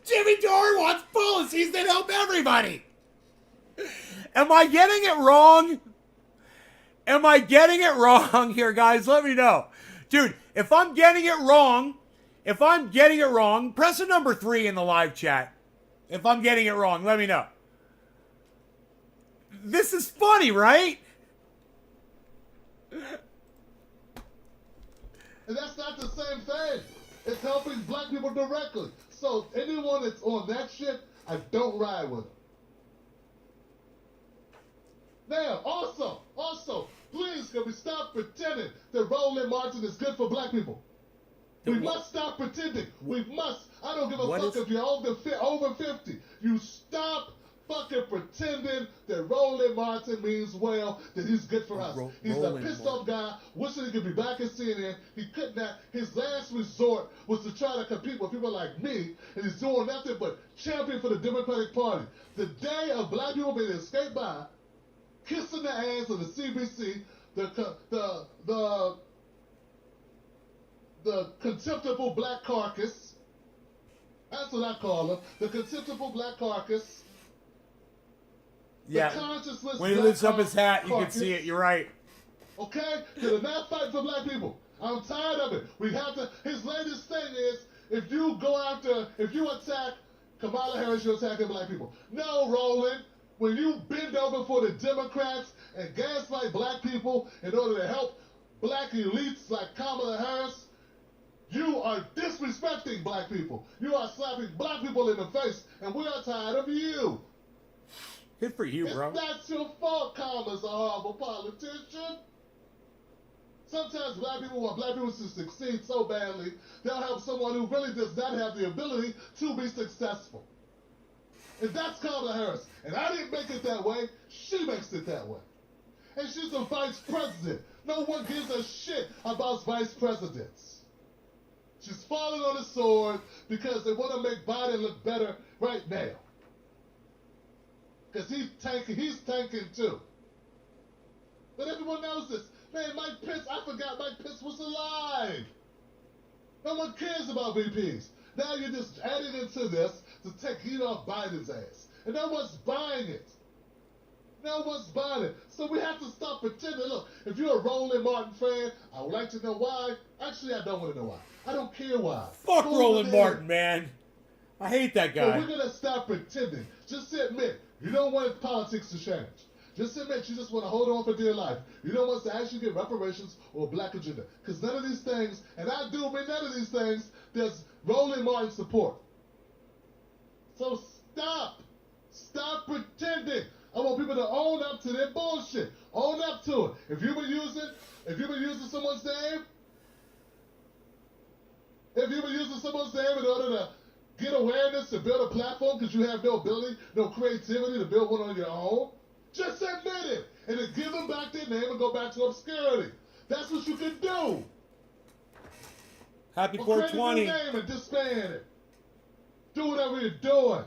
A: Jimmy Dore wants policies that help everybody! Am I getting it wrong? Am I getting it wrong here, guys? Let me know. Dude, if I'm getting it wrong, press a number 3 in the live chat. If I'm getting it wrong, let me know. This is funny, right?
K: And that's not the same thing. It's helping black people directly. So anyone that's on that shit, I don't ride with them. Now, also, please, can we stop pretending that Roland Martin is good for black people? We must stop pretending. We must. I don't give a fuck if you're over 50. You stop fucking pretending that Roland Martin means well, that he's good for us. He's a pissed off guy, wishing he could be back in CNN. He could not. His last resort was to try to compete with people like me, and he's doing nothing but champion for the Democratic Party. The day of black people being escaped by, kissing the ass of the CBC, the contemptible black carcass. That's what I call him. The contemptible black carcass.
A: Yeah. When he lifts up his hat, you can see it. You're right.
K: Okay? They're not fighting for black people. I'm tired of it. We have to. His latest thing is, if you attack Kamala Harris, you're attacking black people. No, Roland. When you bend over for the Democrats and gaslight black people in order to help black elites like Kamala Harris, you are disrespecting black people. You are slapping black people in the face, and we are tired of you.
A: Good for you, bro.
K: It's not your fault Kamala's a horrible politician. Sometimes black people want black people to succeed so badly, they'll help someone who really does not have the ability to be successful. And that's Kamala Harris. And I didn't make it that way. She makes it that way. And she's a vice president. No one gives a shit about vice presidents. She's falling on the sword because they want to make Biden look better right now. Because he's tanking too. But everyone knows this. Man, Mike Pence, I forgot Mike Pence was alive. No one cares about VPs. Now you're just adding into this to take heat off Biden's ass. And no one's buying it. No one's buying it. So we have to stop pretending. Look, if you're a Roland Martin fan, I would like to know why. Actually, I don't want to know why. I don't care why.
A: Fuck
K: Go
A: Roland
K: over there.
A: Martin, man. I hate that
K: But
A: guy.
K: we're going to stop pretending. Just admit, you don't want politics to change. Just admit you just want to hold on for dear life. You don't want to actually get reparations or a black agenda. Because none of these things, and I do mean none of these things, there's Roland Martin support. So stop. Stop pretending. I want people to own up to their bullshit. Own up to it. If you've been using someone's name, in order to get awareness to build a platform because you have no ability, no creativity to build one on your own, just admit it and then give them back their name and go back to obscurity. That's what you can do.
A: Happy
K: Or create a
A: 420.
K: new name and disband it. Do whatever you're doing.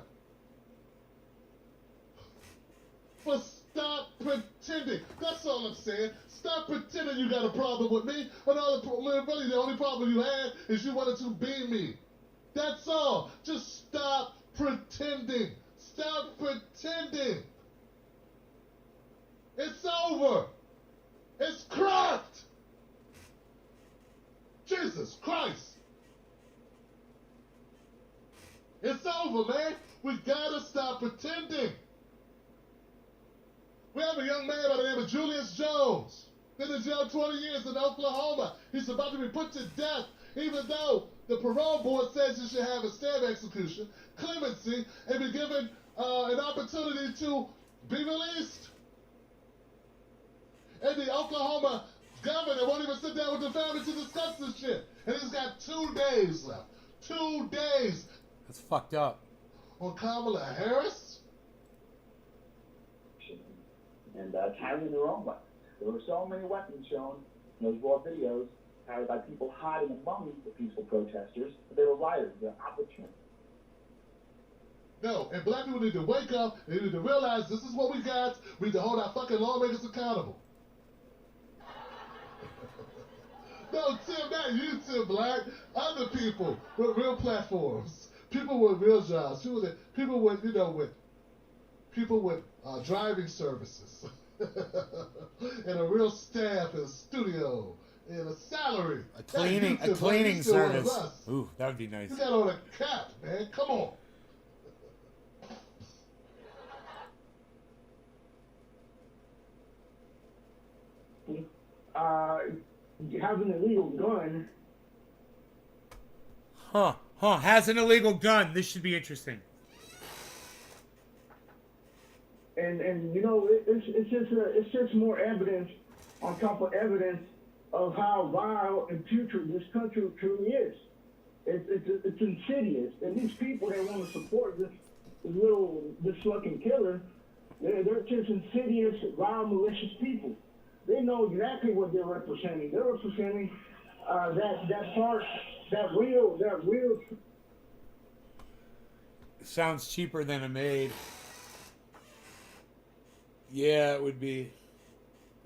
K: But stop pretending. That's all I'm saying. Stop pretending you got a problem with me. When really the only problem you had is you wanted to be me. That's all. Just stop pretending. Stop pretending. It's over. It's cracked. Jesus Christ. It's over, man. We gotta stop pretending. We have a young man by the name of Julius Jones. Been in jail 20 years in Oklahoma. He's about to be put to death, even though the parole board says he should have a stab execution, clemency, and be given an opportunity to be released. And the Oklahoma governor won't even sit down with the family to discuss this shit. And he's got 2 days left. 2 days.
A: That's fucked up.
K: On Kamala Harris?
L: And carrying their own weapons. There were so many weapons shown in those raw videos carried by people hiding among the peaceful protesters. But they were rioters. They're opportunists.
K: No, and black people need to wake up. They need to realize this is what we got. We need to hold our fucking lawmakers accountable. No, Tim, not you, Tim Black. Other people with real platforms. People with real jobs. People with driving services. And a real staff and a studio and a salary.
A: A cleaning service. Ooh, that would be nice.
K: You got on a cap, man. Come on.
L: Has an illegal gun.
A: Has an illegal gun. This should be interesting.
L: And you know, it's just more evidence on top of evidence of how vile and putrid this country truly is. It's insidious. And these people that want to support this fucking killer, they're just insidious, vile, malicious people. They know exactly what they're representing. They're representing that part, that real.
A: It sounds cheaper than a maid. Yeah, it would be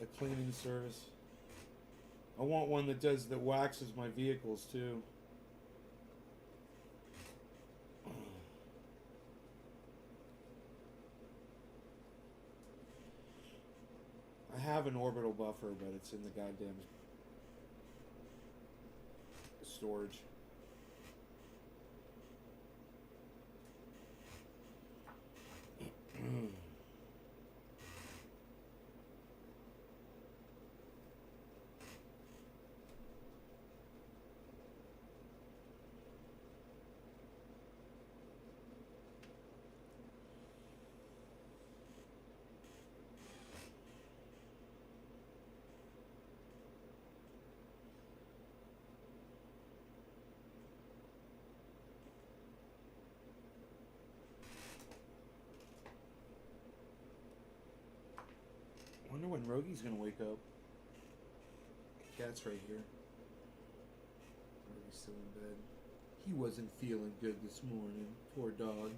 A: a cleaning service. I want one that waxes my vehicles too. I have an orbital buffer, but it's in the goddamn storage. I wonder when Rogi's gonna wake up. Cat's right here. Rogi's still in bed. He wasn't feeling good this morning. Poor dog.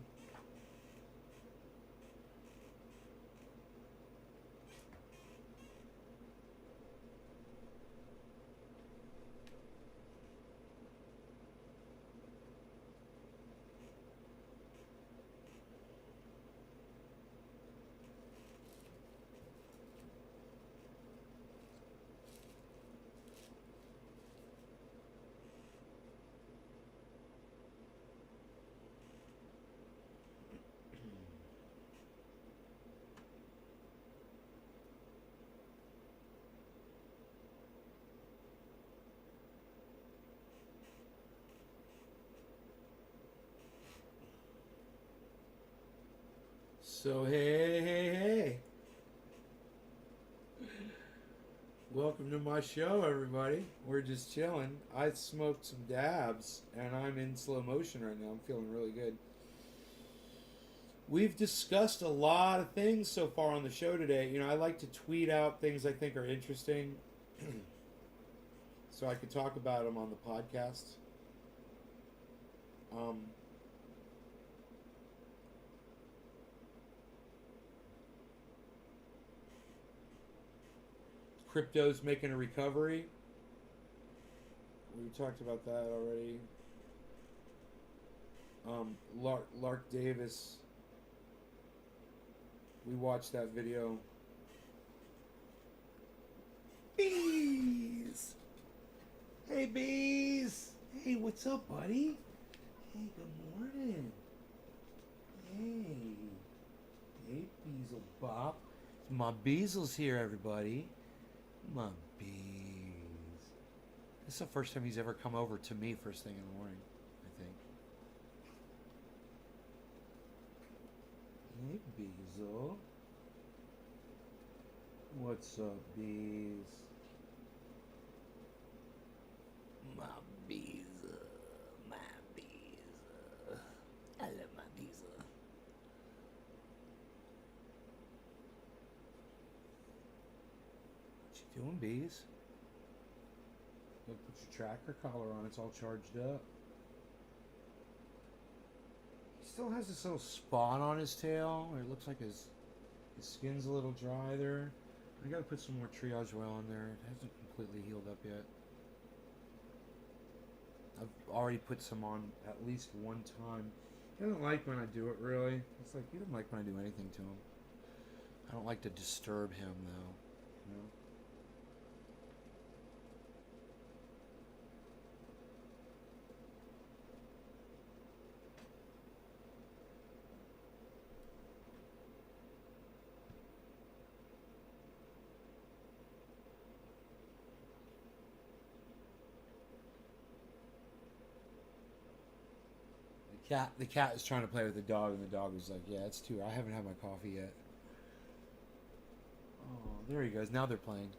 A: So hey. Welcome to my show, everybody. We're just chilling. I smoked some dabs, and I'm in slow motion right now. I'm feeling really good. We've discussed a lot of things so far on the show today. You know, I like to tweet out things I think are interesting so I could talk about them on the podcast. Crypto's making a recovery. We talked about that already. Lark Davis. We watched that video. Bees! Hey, Bees! Hey, what's up, buddy? Hey, good morning. Hey. Hey, Beezle Bop. My Beezle's here, everybody. My bees. This is the first time he's ever come over to me first thing in the morning, I think. Hey, Beezle. What's up, bees? My bees. My bees. I love my bees. What you doing, bees? Look, put your tracker collar on. It's all charged up. He still has this little spot on his tail, or it looks like his skin's a little dry there. I gotta put some more triage oil in there. It hasn't completely healed up yet. I've already put some on at least one time. He doesn't like when I do it, really. It's like, he doesn't like when I do anything to him. I don't like to disturb him, though. You know? The cat was trying to play with the dog, and the dog was like, yeah, it's too. I haven't had my coffee yet. Oh, there he goes. Now they're playing.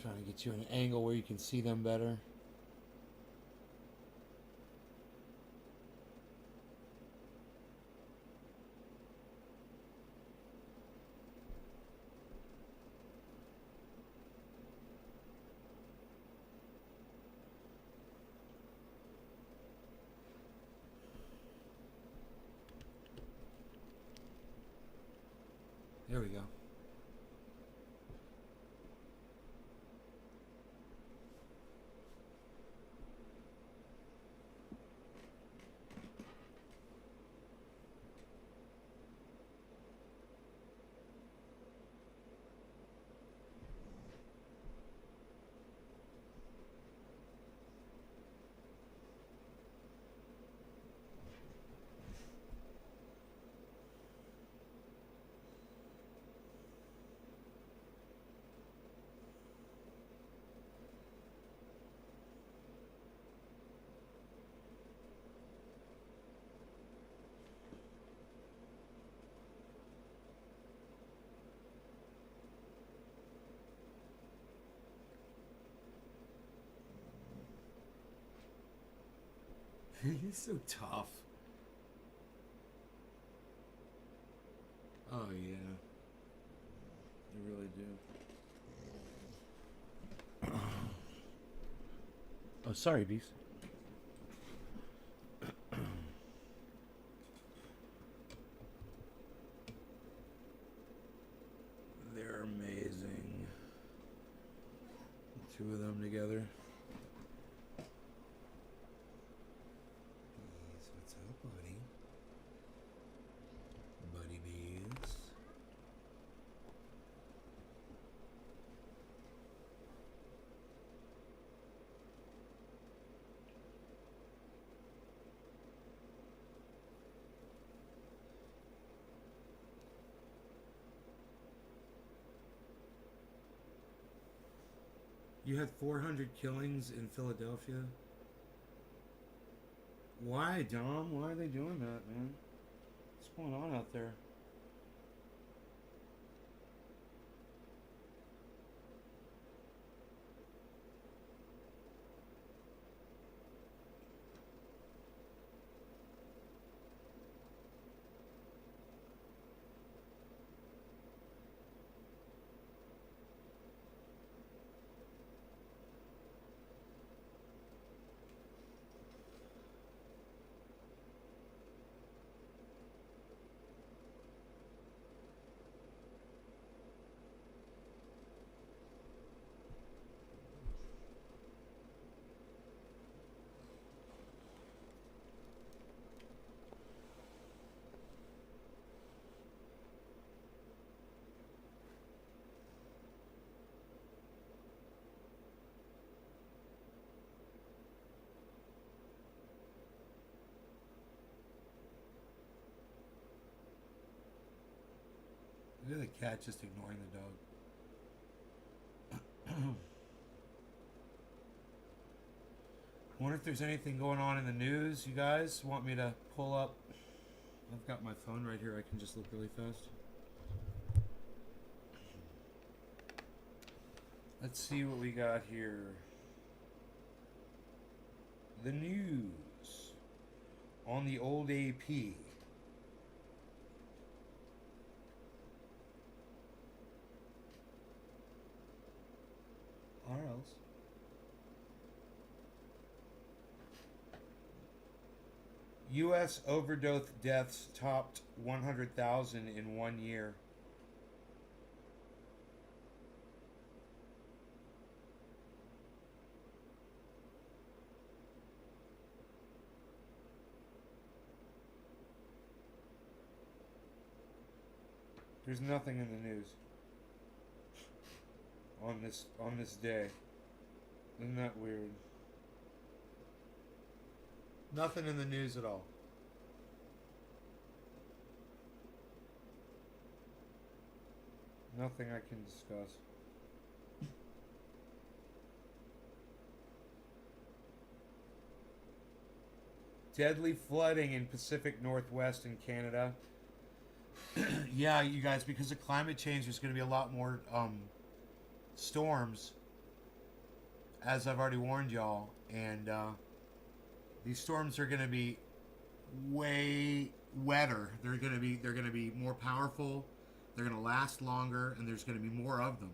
A: Trying to get you an angle where you can see them better. There we go. He's so tough. Oh yeah. They really do. Oh, sorry, Beast. Two of them together. Bees, what's up, buddy? Buddy bees. You had 400 killings in Philadelphia? Why, Dom? Why are they doing that, man? What's going on out there? Look at the cat just ignoring the dog. Wonder if there's anything going on in the news. You guys want me to pull up? I've got my phone right here. I can just look really fast. Let's see what we got here. The news on the old AP. Or else. U.S. overdose deaths topped 100,000 in 1 year. There's nothing in the news on this day. Isn't that weird? Nothing in the news at all. Nothing I can discuss. Deadly flooding in Pacific Northwest in Canada. Yeah, you guys, because of climate change, there's going to be a lot more storms, as I've already warned y'all, and these storms are going to be way wetter. They're going to be more powerful. They're going to last longer, and there's going to be more of them.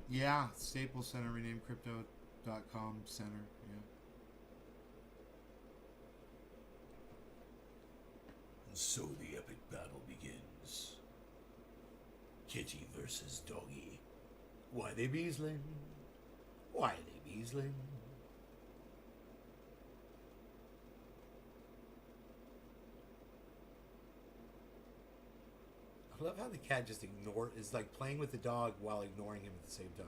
A: Yeah, Staples Center renamed Crypto.com Center. Yeah. So the epic battle begins. Kitty versus Doggy. Why they Beasling? Why they Beasling? I love how the cat just is like playing with the dog while ignoring him at the same time.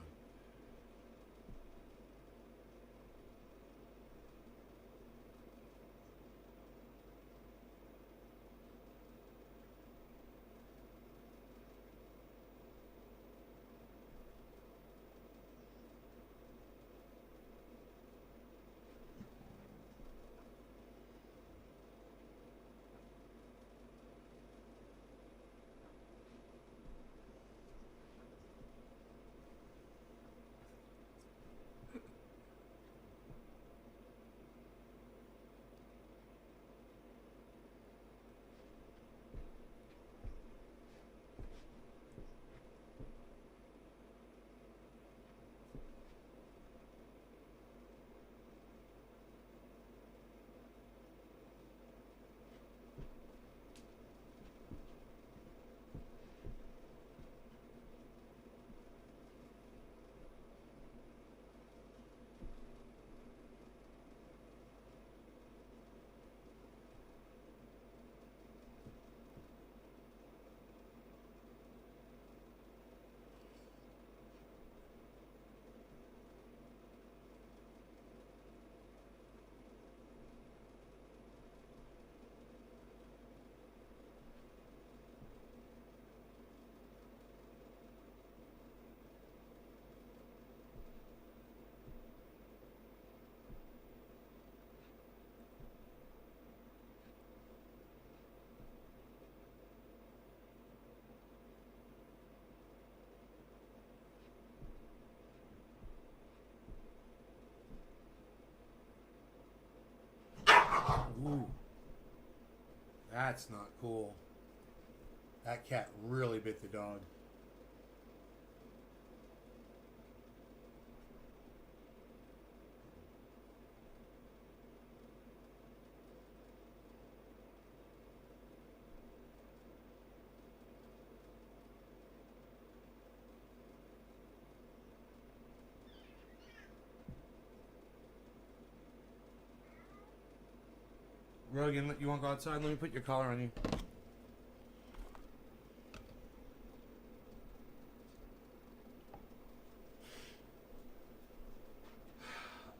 A: Ooh. That's not cool. That cat really bit the dog. Rogan, you want to go outside? Let me put your collar on you.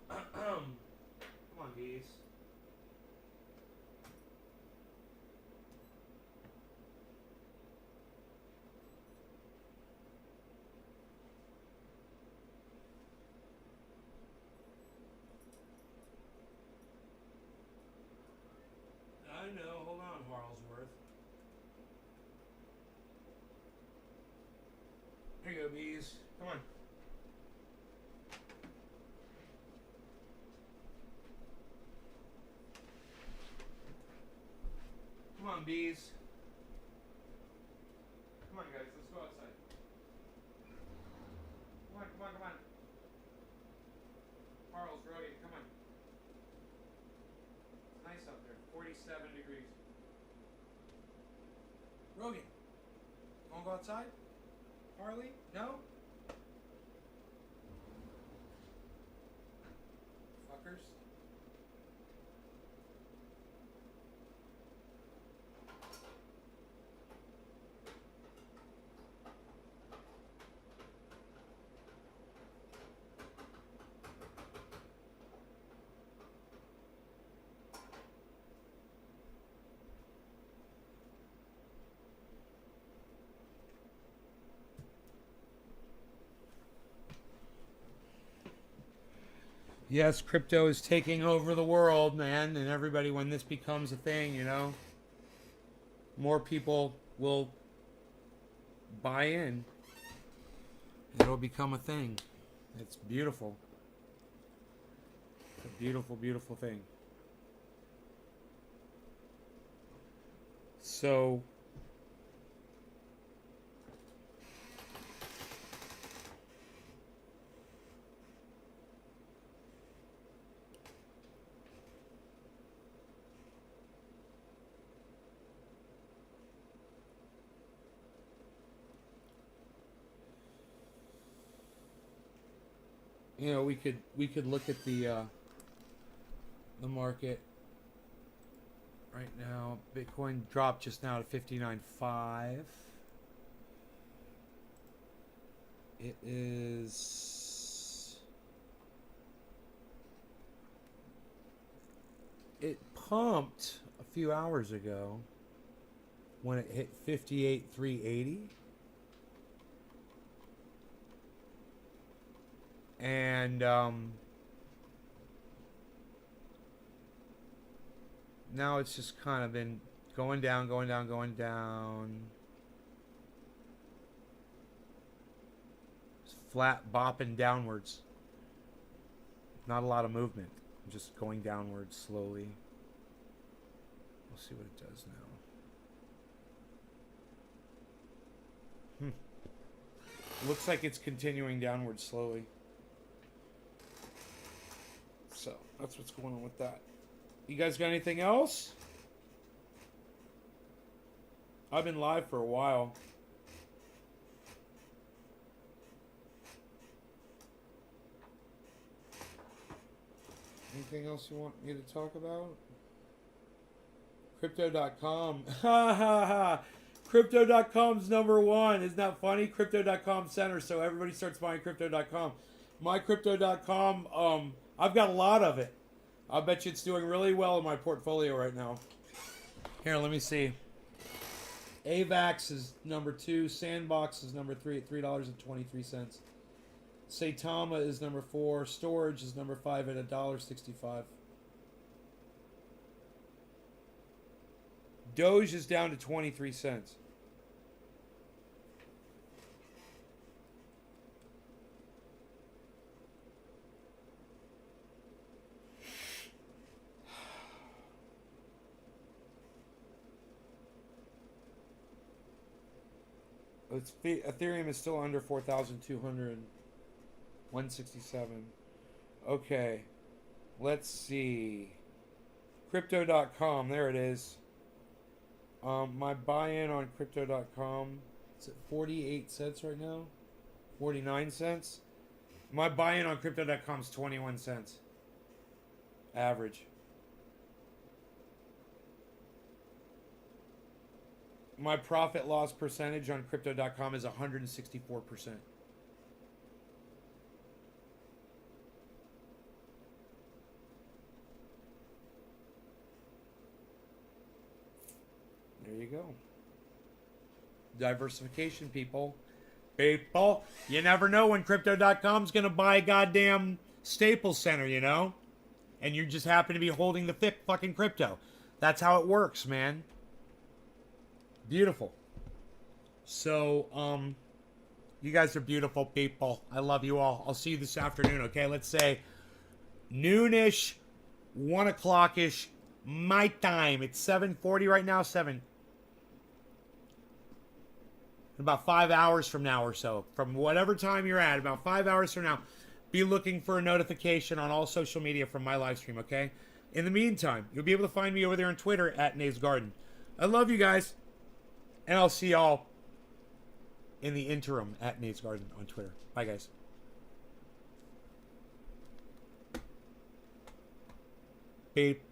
A: Come on, bees. I know. Hold on, Harlesworth. Here you go, bees. Come on. Come on, bees. Come on, guys. Let's go outside. Come on, come on, come on. Harles, Rogan, come on. It's nice out there. 47 degrees. Rogan, want to go outside? Harley? No? Fuckers. Yes, crypto is taking over the world, man, and everybody, when this becomes a thing, you know, more people will buy in. It'll become a thing. It's beautiful. It's a beautiful, beautiful thing. So, you know, we could look at the market right now. Bitcoin dropped just now to 59.5. It is. It pumped a few hours ago when it hit 58,380. And now it's just kind of been going down, going down, going down. It's flat bopping downwards. Not a lot of movement. Just going downwards slowly. We'll see what it does now. Looks like it's continuing downwards slowly. So that's what's going on with that. You guys got anything else? I've been live for a while. Anything else you want me to talk about? Crypto.com. Ha ha ha. Crypto.com's number one. Isn't that funny? Crypto.com center. So everybody starts buying Crypto.com. My Crypto.com, I've got a lot of it. I bet you it's doing really well in my portfolio right now. Here, let me see. AVAX is number 2. Sandbox is number 3 at $3.23. Saitama is number 4. Storage is number 5 at $1.65. Doge is down to 23 cents. Ethereum is still under 4,200. 167. Okay. Let's see. Crypto.com. There it is. My buy-in on Crypto.com. It's at 48 cents right now. 49 cents. My buy-in on Crypto.com is 21 cents. Average. My profit loss percentage on Crypto.com is 164%. There you go. Diversification, people. People, you never know when Crypto.com's going to buy a goddamn Staples Center, you know? And you just happen to be holding the fucking crypto. That's how it works, man. Beautiful. So, you guys are beautiful people. I love you all. I'll see you this afternoon, okay? Let's say noonish, 1 o'clock-ish, my time. It's 7:40 right now, 7. About 5 hours from now or so, from whatever time you're at, about 5 hours from now, be looking for a notification on all social media from my live stream, okay? In the meantime, you'll be able to find me over there on Twitter at Nave's Garden. I love you guys. And I'll see y'all in the interim at Nate's Garden on Twitter. Bye, guys. Beep.